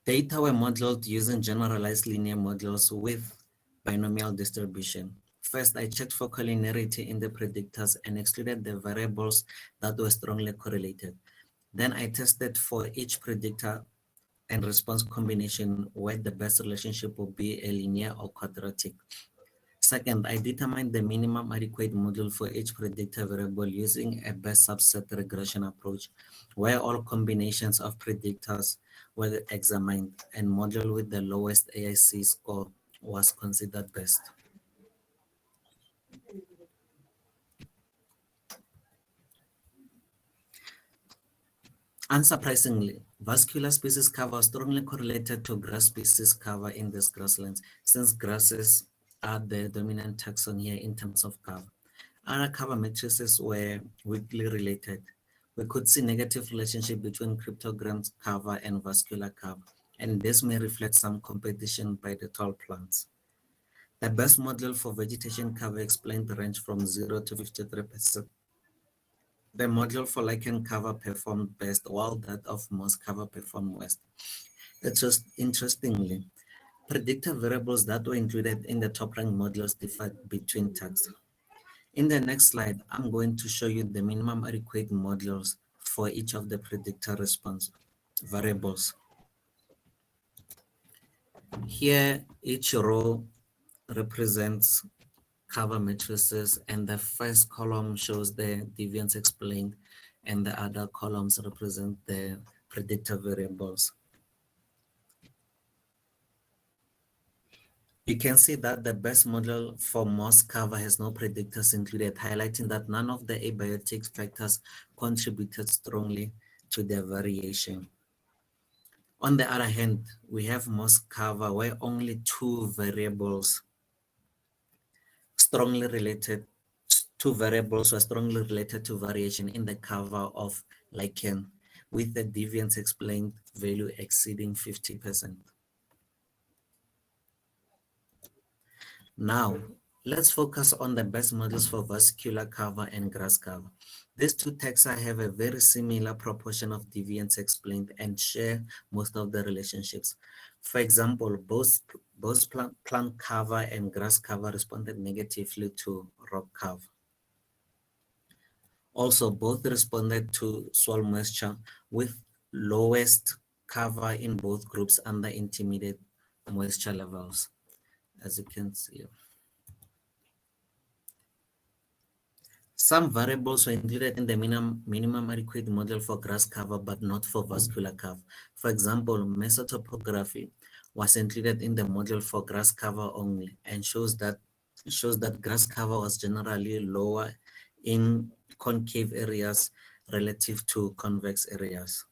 Data were modeled using generalized linear models with binomial distribution. First, I checked for collinearity in the predictors and excluded the variables that were strongly correlated. Then I tested for each predictor and response combination where the best relationship will be a linear or quadratic. Second, I determined the minimum adequate module for each predictor variable using a best subset regression approach, where all combinations of predictors were examined and model with the lowest AIC score was considered best. Unsurprisingly, vascular species cover are strongly correlated to grass species cover in these grasslands, since grasses are the dominant taxon here in terms of cover. Other cover matrices were weakly related. We could see negative relationship between cryptograms cover and vascular cover, and this may reflect some competition by the tall plants. The best model for vegetation cover explained the range from 0 to 53%. The module for lichen cover performed best, while that of moss cover performed worst. Interestingly, predictor variables that were included in the top-ranked modules differed between tags. In the next slide, I'm going to show you the minimum adequate modules for each of the predictor response variables. Here, each row represents cover matrices, and the first column shows the deviance explained, and the other columns represent the predictor variables. You can see that the best model for moss cover has no predictors included, highlighting that none of the abiotic factors contributed strongly to their variation. On the other hand, we have most Cava where only two variables were strongly related to variation in the Cava of lichen, with the deviance explained value exceeding 50%. Now, let's focus on the best models for vascular Cava and grass Cava. These two taxa have a very similar proportion of deviance explained and share most of the relationships. For example, both plant Cava and grass Cava responded negatively to rock Cava. Also, both responded to soil moisture, with lowest Cava in both groups under intermediate moisture levels, as you can see. Some variables were included in the minimum adequate model for grass Cava, but not for vascular Cava. For example, mesotopography was included in the model for grass Cava only, and shows that grass Cava was generally lower in concave areas relative to convex areas.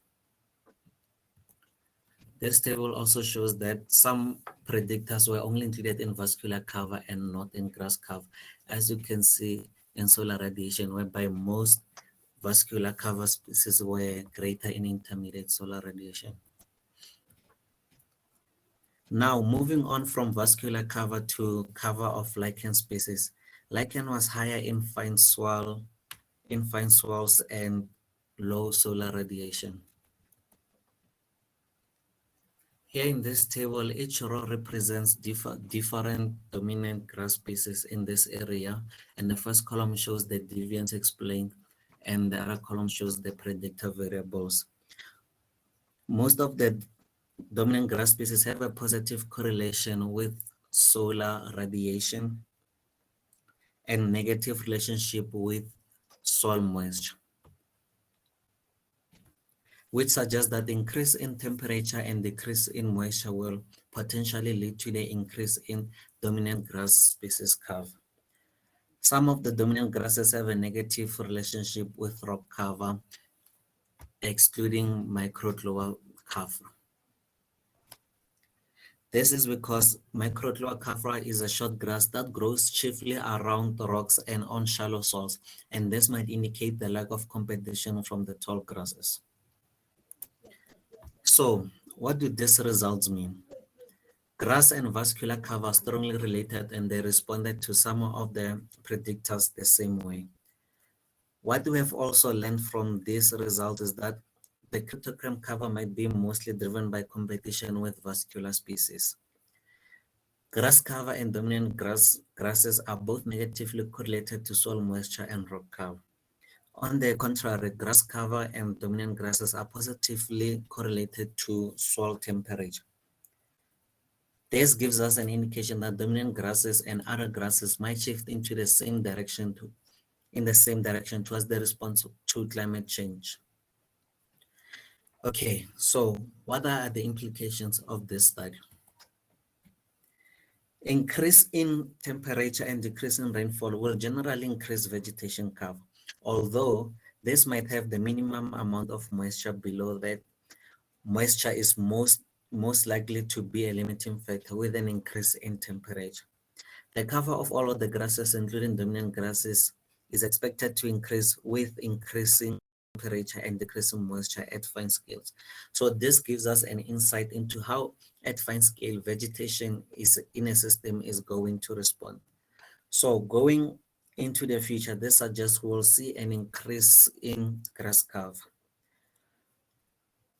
This table also shows that some predictors were only included in vascular Cava and not in grass Cava, as you can see in solar radiation, whereby most vascular Cava species were greater in intermediate solar radiation. Now, moving on from vascular Cava to Cava of lichen species. Lichen was higher in fine swirls and low solar radiation. Here in this table, each row represents different dominant grass species in this area, and the first column shows the deviance explained, and the other column shows the predictor variables. Most of the dominant grass species have a positive correlation with solar radiation and negative relationship with soil moisture, which suggests that the increase in temperature and decrease in moisture will potentially lead to the increase in dominant grass species cover. Some of the dominant grasses have a negative relationship with rock cover, excluding microcloa cover. This is because microcloa cover is a short grass that grows chiefly around the rocks and on shallow soils, and this might indicate the lack of competition from the tall grasses. So, what do these results mean? Grass and vascular cover are strongly related, and they responded to some of the predictors the same way. What we have also learned from this result is that the cryptogram cover might be mostly driven by competition with vascular species. Grass cover and dominant grasses are both negatively correlated to soil moisture and rock cover. On the contrary, grass cover and dominant grasses are positively correlated to soil temperature. This gives us an indication that dominant grasses and other grasses might shift into the same direction towards the response to climate change. Okay, so what are the implications of this study? Increase in temperature and decrease in rainfall will generally increase vegetation cover, although this might have the minimum amount of moisture below that. Moisture is most likely to be a limiting factor with an increase in temperature. The cover of all of the grasses, including dominant grasses, is expected to increase with increasing temperature and decreasing moisture at fine scales. So this gives us an insight into how at fine scale vegetation in a system is going to respond. So going into the future, this suggests we'll see an increase in grass cover.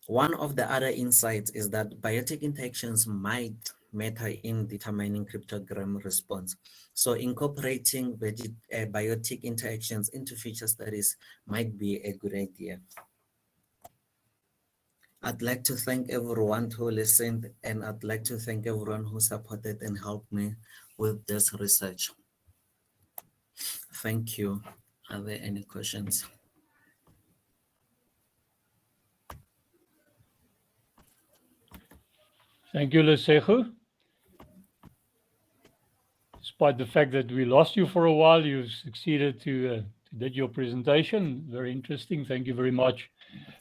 One of the other insights is that biotic interactions might matter in determining cryptogram response. So incorporating biotic interactions into future studies might be a good idea. I'd like to thank everyone who listened, and I'd like to thank everyone who supported and helped me with this research. Thank you. Are there any questions? Thank you, Lesego. Despite the fact that we lost you for a while, you succeeded to did your presentation. Very interesting. Thank you very much.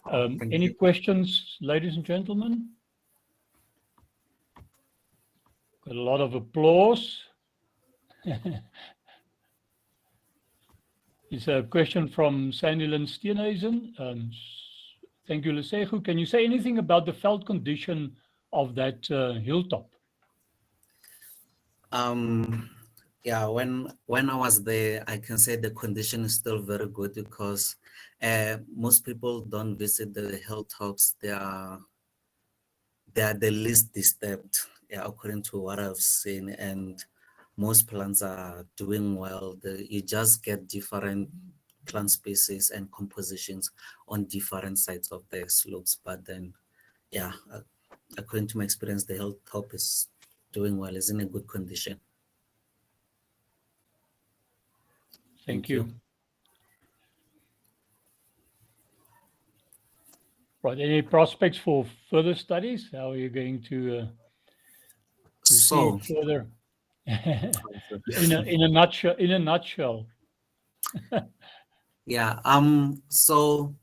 Thank Any you. questions, ladies and gentlemen? Got a lot of applause. It's a question from Sanilin Steenhuisen. Thank you, Lesego. Can you say anything about the veld condition of that hilltop? Yeah, when I was there, I can say the condition is still very good because most people don't visit the hilltops. They are the least disturbed, yeah, according to what I've seen, and most plants are doing well. You just get different plant species and compositions on different sides of the slopes. But then, yeah, according to my experience, the hilltop is doing well, is in a good condition. Thank you. Right. Any prospects for further studies? How are you going to proceed further? in a nutshell. Yeah. So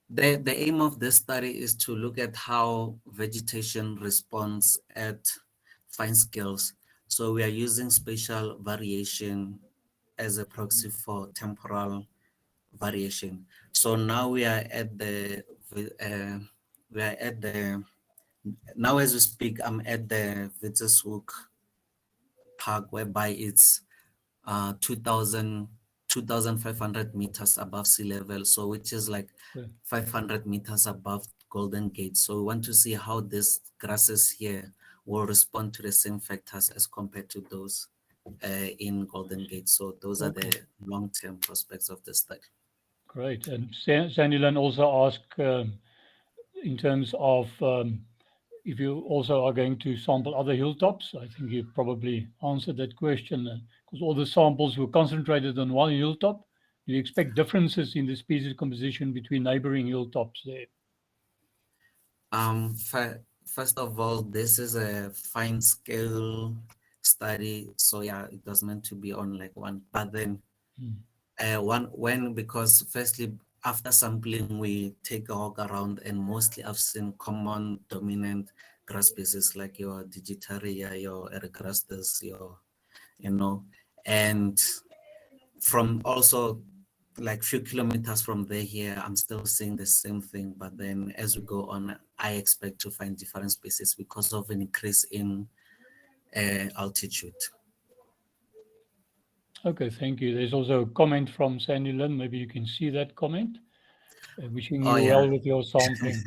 the aim of this study is to look at how vegetation responds at fine scales. So we are using spatial variation as a proxy for temporal variation. So now we are at the now as we speak, I'm at the Witzershoek Park, whereby it's 2,500 meters above sea level, so which is like 500 meters above Golden Gate. So we want to see how these grasses here will respond to the same factors as compared to those in Golden Gate. So those are the long-term prospects of the study. Great. And Sandilan also asked in terms of if you also are going to sample other hilltops. I think you probably answered that question because all the samples were concentrated on one hilltop. Do you expect differences in the species composition between neighboring hilltops there? First of all, this is a fine scale study, so yeah, it was meant to be on like one. But then because firstly, after sampling, we take a walk around, and mostly I've seen common dominant grass species like your Digitaria, your Ericrastus, and from also like few kilometers from there here, I'm still seeing the same thing. But then as we go on, I expect to find different species because of an increase in altitude. Okay, thank you. There's also a comment from Sandy Lynn. Maybe you can see that comment. Wishing you well with your sampling.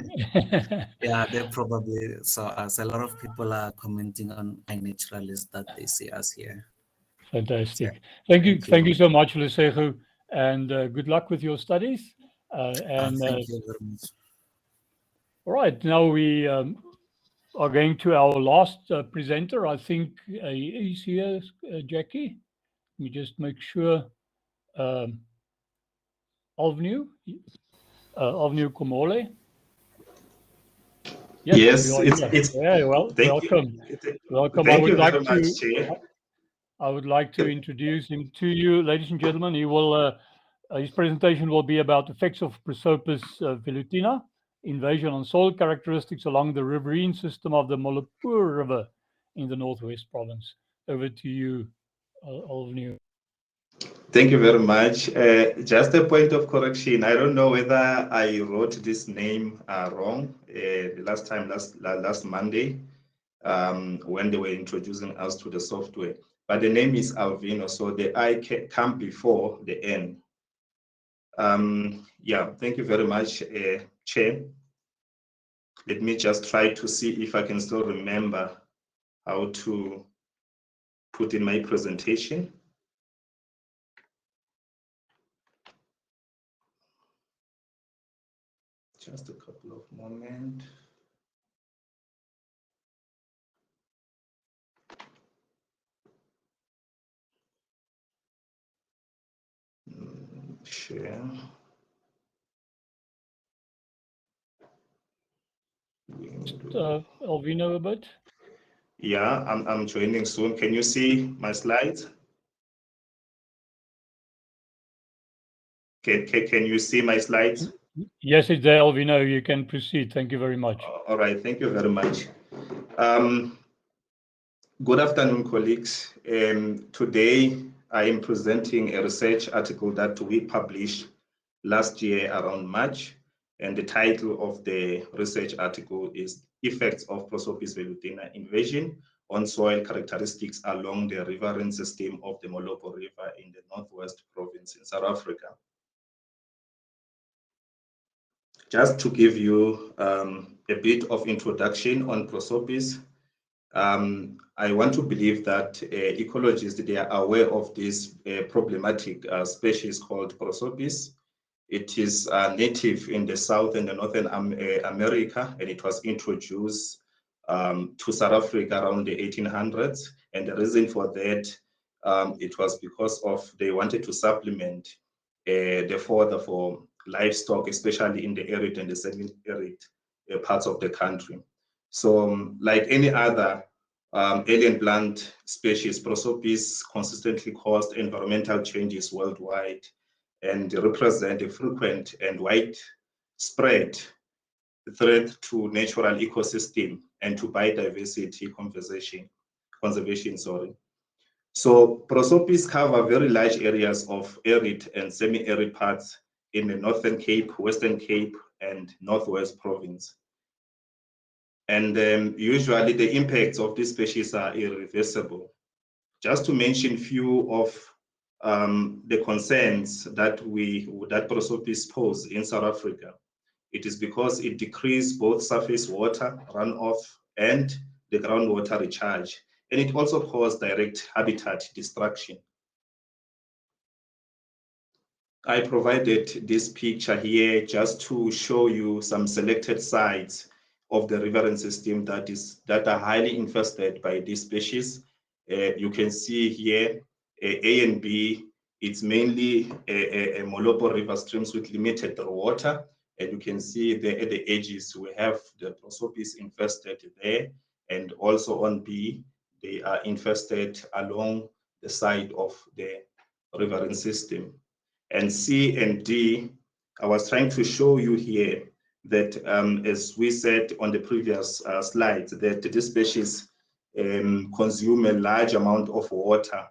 Yeah, they probably saw us. A lot of people are commenting on iNaturalist that they see us here. Fantastic. Thank you so much, Lesego, and good luck with your studies. Thank you very much. All right, now we are going to our last presenter. I think he's here, Jackie. Let me just make sure. Avnu Komole. Yes, it's welcome. Welcome. Thank you very much, Chair. I would like to introduce him to you, ladies and gentlemen. He will his presentation will be about effects of Prosopis velutina, invasion on soil characteristics along the riverine system of the Molopour River in the Northwest Province. Over to you, Avnu. Thank you very much. Just a point of correction. I don't know whether I wrote this name wrong the last Monday when they were introducing us to the software. But the name is Alvino, so the I come before the N. Yeah, thank you very much, Chair. Let me just try to see if I can still remember how to put in my presentation. Just a couple of moments. Share. Alvino a bit? Yeah, I'm joining soon. Can you see my slides? Can you see my slides? Yes, it's there, Alvino. You can proceed. Thank you very much. All right, thank you very much. Good afternoon, colleagues. Today, I am presenting a research article that we published last year around March, and the title of the research article is Effects of Prosopis velutina Invasion on Soil Characteristics Along the Riverine System of the Molopo River in the Northwest Province in South Africa. Just to give you a bit of introduction on Prosopis, I want to believe that ecologists, they are aware of this problematic species called Prosopis. It is native in the South and the Northern America, and it was introduced to South Africa around the 1800s. And the reason for that, it was because of they wanted to supplement the fodder for livestock, especially in the arid and the semi-arid parts of the country. So like any other alien plant species, Prosopis consistently caused environmental changes worldwide and represent a frequent and widespread threat to natural ecosystem and to biodiversity conservation. So Prosopis cover very large areas of arid and semi-arid parts in the Northern Cape, Western Cape, and Northwest Province. And usually the impacts of these species are irreversible. Just to mention few of the concerns that Prosopis pose in South Africa. It is because it decreases both surface water runoff and the groundwater recharge, and it also causes direct habitat destruction. I provided this picture here just to show you some selected sites of the riverine system that are highly infested by this species. You can see here A and B. It's mainly a Molopo river streams with limited water, and you can see there at the edges we have the Prosopis infested there, and also on B they are infested along the side of the riverine system. And C and D, I was trying to show you here that as we said on the previous slides, that this species consume a large amount of water.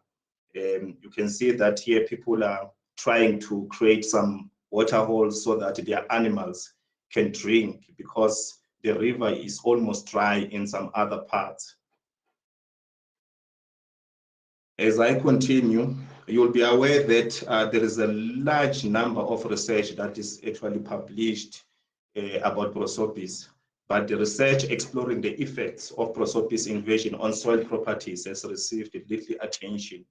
You can see that here people are trying to create some water holes so that their animals can drink, because the river is almost dry in some other parts. As I continue, you'll be aware that there is a large number of research that is actually published about Prosopis, but the research exploring the effects of Prosopis invasion on soil properties has received little attention,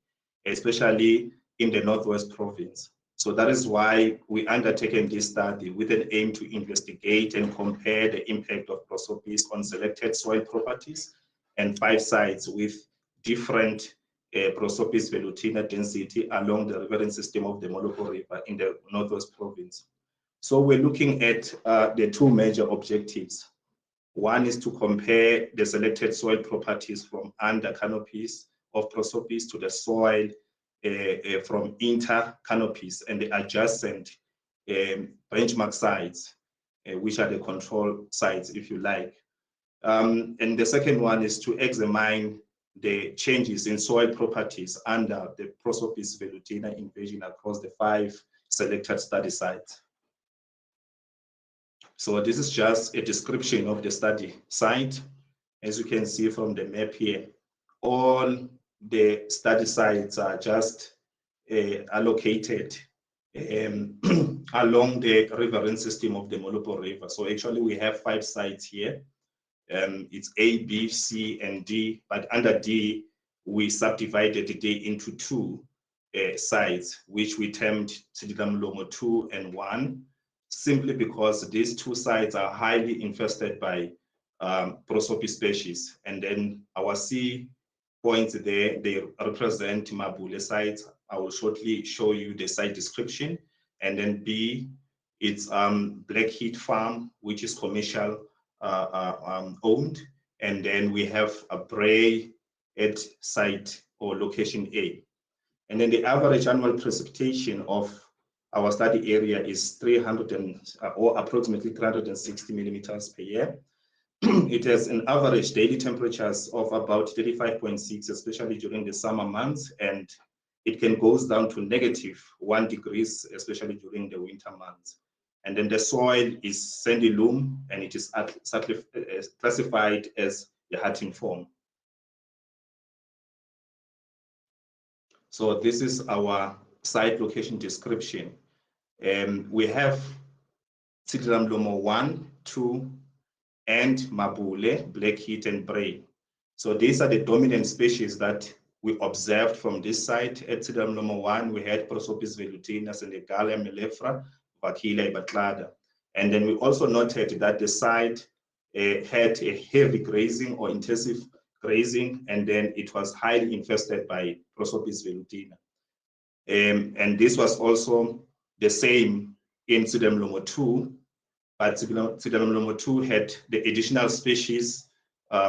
especially in the Northwest Province. So that is why we undertaken this study with an aim to investigate and compare the impact of Prosopis on selected soil properties and 5 sites with different Prosopis velutina density along the riverine system of the Molopo River in the Northwest Province. So we're looking at the 2 major objectives. One is to compare the selected soil properties from under canopies of Prosopis to the soil from inter canopies and the adjacent benchmark sites, which are the control sites, if you like. And the second one is to examine the changes in soil properties under the Prosopis velutina invasion across the 5 selected study sites. So this is just a description of the study site. As you can see from the map here, all the study sites are just allocated along the riverine system of the Molopo River. So actually we have 5 sites here. It's A, B, C, and D, but under D, we subdivided the D into 2 sites, which we termed Tsidamlomo 2 and 1, simply because these 2 sites are highly infested by Prosopis species. And then our C points there, they represent Mabule sites. I will shortly show you the site description. And then B, it's Blackheath Farm, which is commercial owned, and then we have a Bray at site or location A. And then the average annual precipitation of our study area is 300 or approximately 360 millimeters per year. It has an average daily temperatures of about 35.6, especially during the summer months, and it can go down to -1 degrees, especially during the winter months. And then the soil is sandy loam, and it is classified as the hatching form. So this is our site location description. We have Tsidamlomo 1, 2, and Mabule, blackheath, and bray. So these are the dominant species that we observed from this site. At Tsidamlomo 1, we had Prosopis velutina, Senegalia, Melefra, Vascular, Batlada. And then we also noted that the site had a heavy grazing or intensive grazing, and then it was highly infested by Prosopis velutina. And this was also the same in Tsidamlomo 2, but Tsidamlomo 2 had the additional species,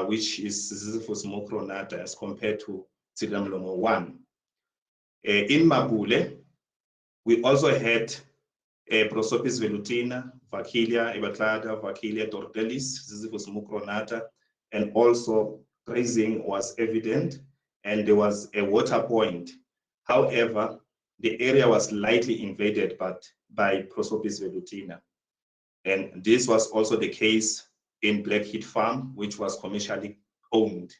which is Sisyphus mocronata as compared to Tsidamlomo 1. In Mabule, we also had Prosopis velutina, Vascular, Ebatlada, Vascular tortellis, Sisyphus mocronata, and also grazing was evident, and there was a water point. However, the area was lightly invaded by Prosopis velutina. And this was also the case in Blackheath Farm, which was commercially owned.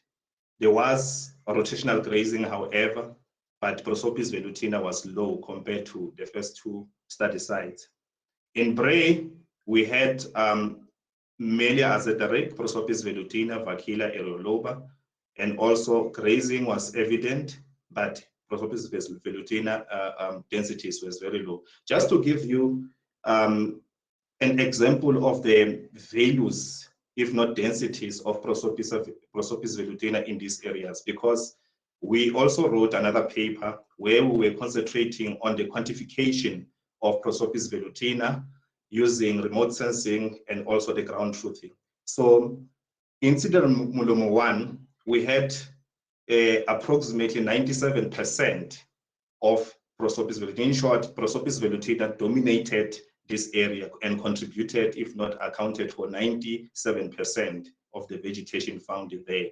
There was a rotational grazing, however, but Prosopis velutina was low compared to the first two study sites. In Bray, we had Melia azedaric, Prosopis velutina, Vascular, Aeroloba, and also grazing was evident, but Prosopis velutina densities was very low. Just to give you an example of the values, if not densities, of Prosopis velutina in these areas, because we also wrote another paper where we were concentrating on the quantification of Prosopis velutina using remote sensing and also the ground truthing. So in Tsidamlomo 1, we had approximately 97% of Prosopis velutina. In short, Prosopis velutina dominated this area and contributed, if not accounted for, 97% of the vegetation found there.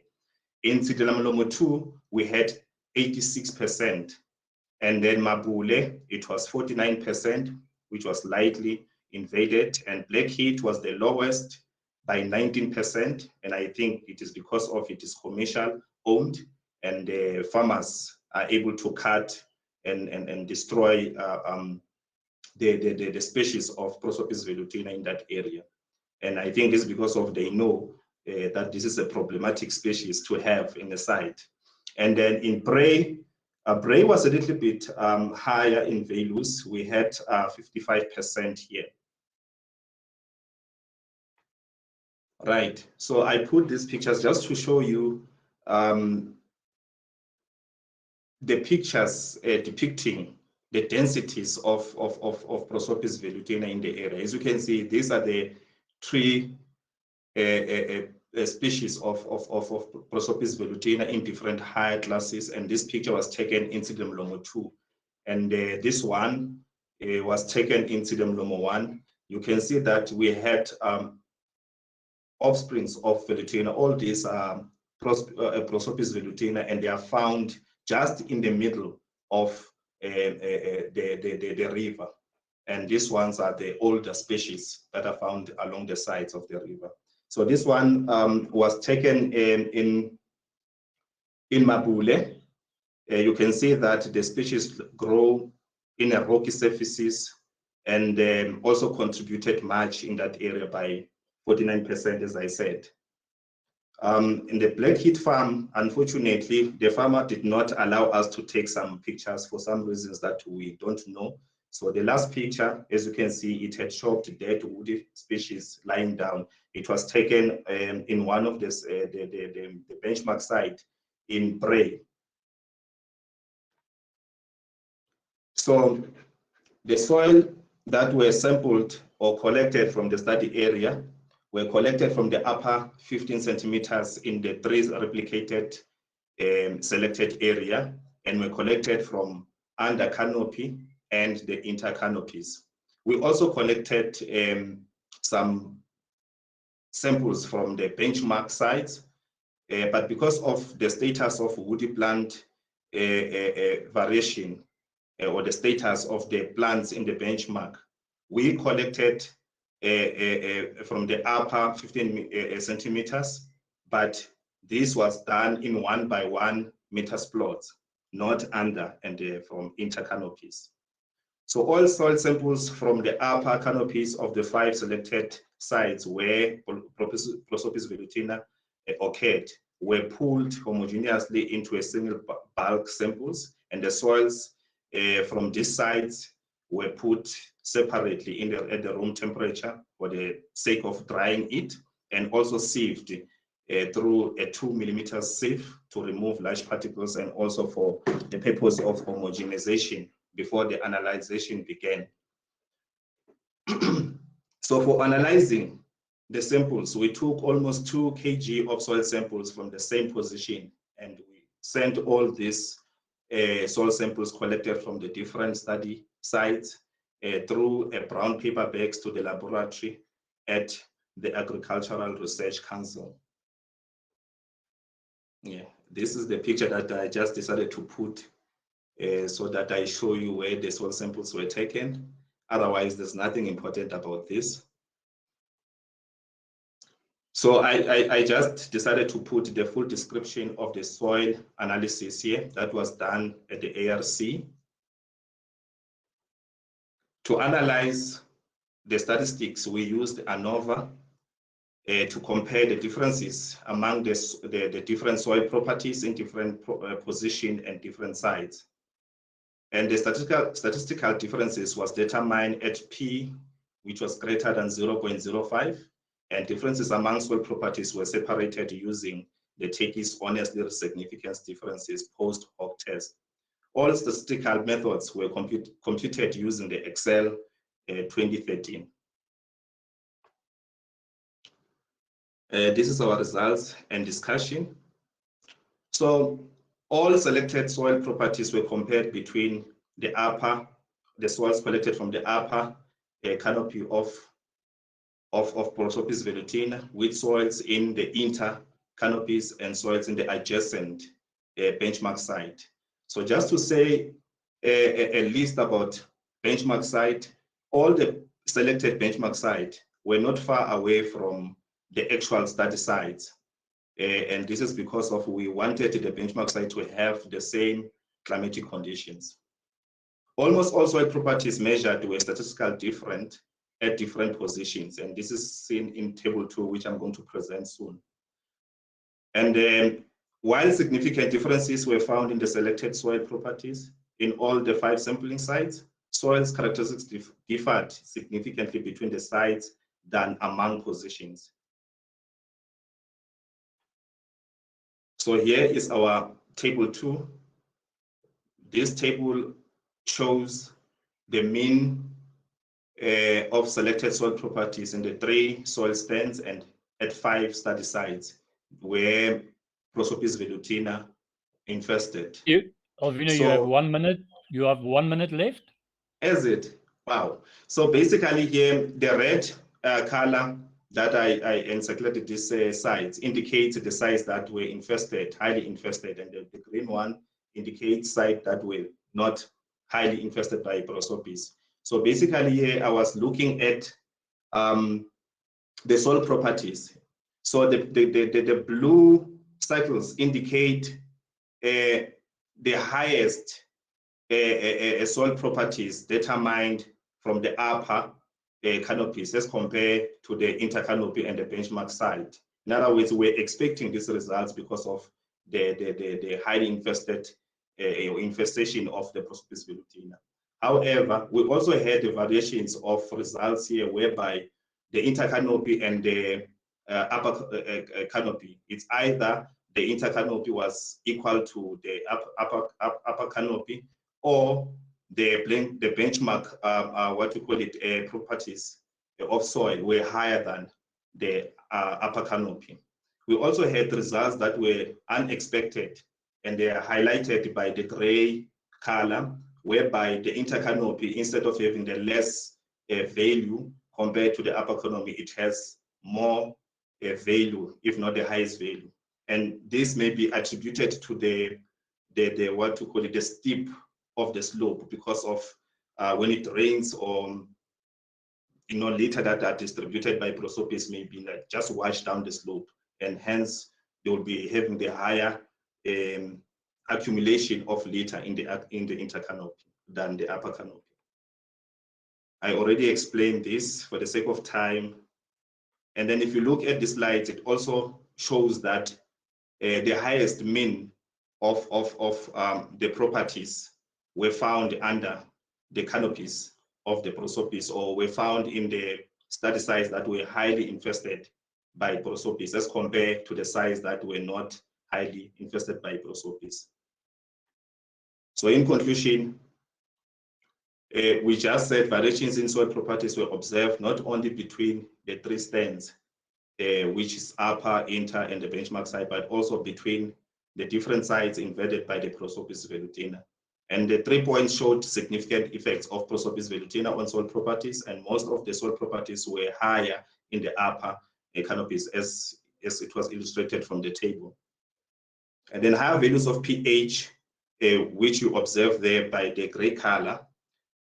In Tsidamlomo 2, we had 86%. And then Mabule, it was 49%, which was lightly invaded. And Blackheath was the lowest by 19%. And I think it is because of it is commercial owned, and the farmers are able to cut and destroy the species of Prosopis velutina in that area. And I think it's because of they know that this is a problematic species to have in the site. And then in Bray, Bray was a little bit higher in values. We had 55% here. Right, so I put these pictures just to show you the pictures depicting the densities of Prosopis velutina in the area. As you can see, these are the three species of Prosopis velutina in different higher classes, and this picture was taken in Tsidamlomo 2, and this one was taken in Tsidamlomo 1. You can see that we had offsprings of velutina. All these are Prosopis velutina, and they are found just in the middle of the river. And these ones are the older species that are found along the sides of the river. So this one was taken in Mabule. You can see that the species grow in a rocky surfaces, and also contributed much in that area by 49%, as I said. In the Blackheath farm, unfortunately, the farmer did not allow us to take some pictures for some reasons that we don't know. So the last picture, as you can see, it had showed dead woody species lying down. It was taken in one of the benchmark site in Bray. So the soil that were sampled or collected from the study area were collected from the upper 15 centimeters in the 3 replicated selected area, and were collected from under canopy and the intercanopies. We also collected some samples from the benchmark sites, but because of the status of woody plant variation or the status of the plants in the benchmark, we collected from the upper 15 centimeters, but this was done in 1 by 1 meters plots, not under and from intercanopies. So all soil samples from the upper canopies of the 5 selected sites where Prosopis velutina occurred were pooled homogeneously into a single bulk samples, and the soils from these sites were put separately at the room temperature for the sake of drying it, and also sieved through a 2 millimeter sieve to remove large particles, and also for the purpose of homogenization before the analyzation began. So for analyzing the samples, we took almost 2 kg of soil samples from the same position, and we sent all these soil samples collected from the different study sites through a brown paper bags to the laboratory at the Agricultural Research Council. Yeah, this is the picture that I just decided to put so that I show you where the soil samples were taken. Otherwise, there's nothing important about this. So I just decided to put the full description of the soil analysis here that was done at the ARC. To analyze the statistics, we used ANOVA to compare the differences among the different soil properties in different positions and different sites. And the statistical differences was determined at P, which was greater than 0.05, and differences among soil properties were separated using the Turkey's honestly significance differences post hoc test. All statistical methods were computed using the Excel 2013. This is our results and discussion. So all selected soil properties were compared between the soils collected from the upper canopy of Prosopis velutina with soils in the inter canopies and soils in the adjacent benchmark site. So just to say a list about benchmark site, all the selected benchmark sites were not far away from the actual study sites. And this is because of we wanted the benchmark site to have the same climatic conditions. Almost all soil properties measured were statistically different at different positions, and this is seen in table 2, which I'm going to present soon. And while significant differences were found in the selected soil properties in all the 5 sampling sites, soils characteristics differed significantly between the sites than among positions. So here is our table 2. This table shows the mean of selected soil properties in the 3 soil stands and at 5 study sites where Prosopis velutina infested. Alvino, you have 1 minute. You have 1 minute left. Is it? Wow. So basically here, the red color that I encircled these sites indicates the sites that were infested, highly infested, and the green one indicates sites that were not highly infested by Prosopis. So basically here I was looking at the soil properties. So the blue circles indicate the highest soil properties determined from the upper canopies as compared to the intercanopy and the benchmark site. In other words, we're expecting these results because of the highly infested infestation of the Prosopis velutina. However, we also had the variations of results here whereby the intercanopy and the upper canopy, it's either the intercanopy was equal to the upper canopy, or the benchmark, what we call it, properties of soil were higher than the upper canopy. We also had results that were unexpected, and they are highlighted by the gray color, whereby the intercanopy, instead of having the less value compared to the upper canopy, it has more value, if not the highest value. And this may be attributed to the what to call it, the steep of the slope, because of when it rains, or later that are distributed by prosopis, may be like just washed down the slope, and hence they will be having the higher accumulation of litter in the intercanopy than the upper canopy. I already explained this for the sake of time. And then if you look at the slides, it also shows that the highest mean of the properties were found under the canopies of the prosopis, or were found in the study sites that were highly infested by prosopis, as compared to the sites that were not highly infested by prosopis. So in conclusion, we just said variations in soil properties were observed not only between the three stands, which is upper, inter, and the benchmark site, but also between the different sites invaded by the Prosopis velutina. And the 3 points showed significant effects of Prosopis velutina on soil properties, and most of the soil properties were higher in the upper canopies, as it was illustrated from the table. And then higher values of pH, which you observe there by the gray color,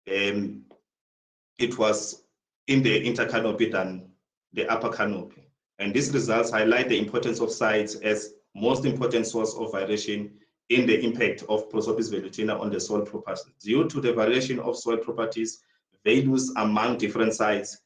it was in the intercanopy than the upper canopy. And these results highlight the importance of sites as most important source of variation in the impact of Prosopis velutina on the soil properties. Due to the variation of soil properties, values among different sites,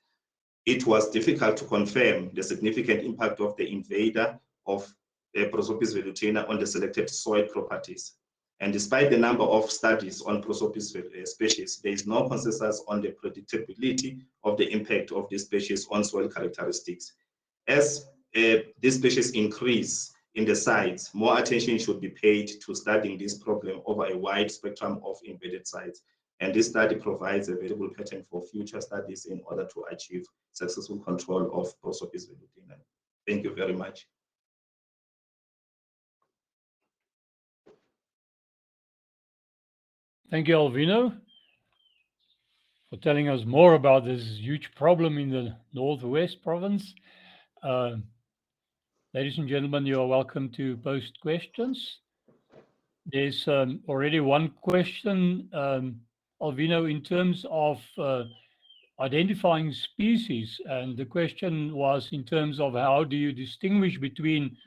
it was difficult to confirm the significant impact of the invader of Prosopis velutina on the selected soil properties. And despite the number of studies on Prosopis species, there is no consensus on the predictability of the impact of these species on soil characteristics. As these species increase in the sites, more attention should be paid to studying this problem over a wide spectrum of embedded sites. And this study provides a valuable pattern for future studies in order to achieve successful control of Prosopis velutina. Thank you very much. Thank you, Alvino, for telling us more about this huge problem in the Northwest province. Ladies and gentlemen, you are welcome to post questions. There's already one question, Alvino, in terms of identifying species. And the question was in terms of how do you distinguish between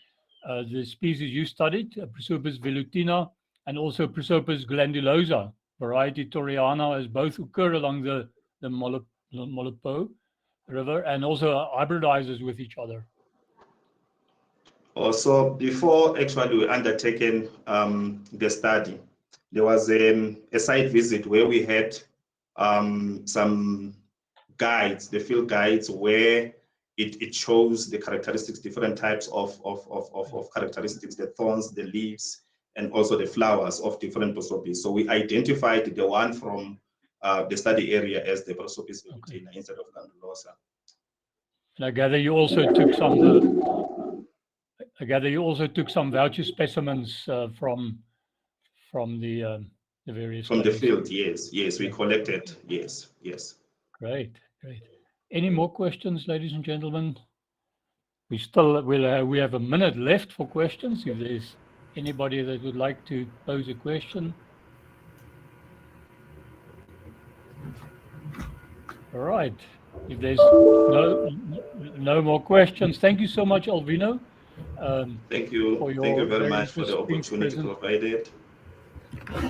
the species you studied, Prosopis velutina, and also Prosopis glandulosa, variety Torreana, as both occur along the Molopo River and also hybridizes with each other. Also, before actually we undertaken the study, there was a site visit where we had some guides, the field guides, where it shows the characteristics, different types of characteristics, the thorns, the leaves, and also the flowers of different prosopis. So we identified the one from the study area as the Prosopis velutina instead of glandulosa. And I gather you also took some. I gather you also took some voucher specimens from the various. From studies. The field, yes, we collected, yes. Great. Any more questions, ladies and gentlemen? We still we have a minute left for questions. If there's anybody that would like to pose a question. All right. If there's no more questions, thank you so much, Alvino. Thank you very much for the opportunity provided.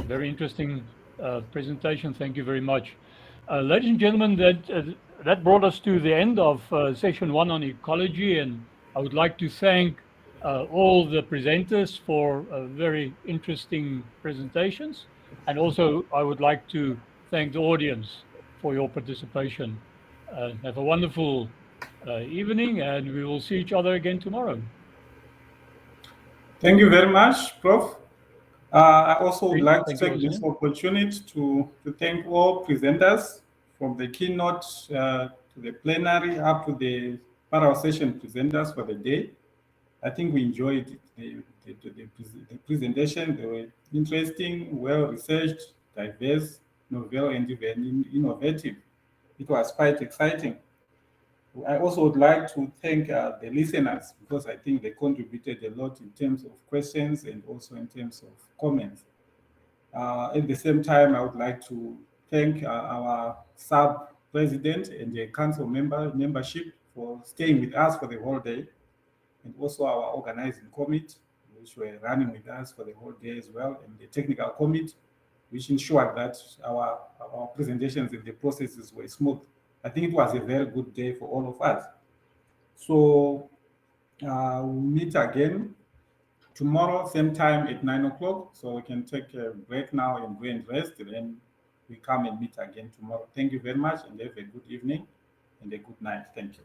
Very interesting presentation. Thank you very much. Ladies and gentlemen, that brought us to the end of session 1 on ecology, and I would like to thank all the presenters for very interesting presentations, and also I would like to thank the audience for your participation. Have a wonderful evening, and we will see each other again tomorrow. Thank you very much, Prof. I also would like to take this opportunity to thank all presenters, from the keynote to the plenary up to the para session presenters for the day. I think we enjoyed the presentation. They were interesting, well researched, diverse, novel and even innovative. It was quite exciting. I also would like to thank the listeners, because I think they contributed a lot in terms of questions and also in terms of comments. At the same time, I would like to thank our SAAB president and the council membership for staying with us for the whole day, and also our organizing committee, which were running with us for the whole day as well, and the technical committee, which ensured that our presentations and the processes were smooth. I think it was a very good day for all of us. So we'll meet again tomorrow, same time at 9 o'clock. So we can take a break now and go and rest. Then we come and meet again tomorrow. Thank you very much and have a good evening and a good night. Thank you.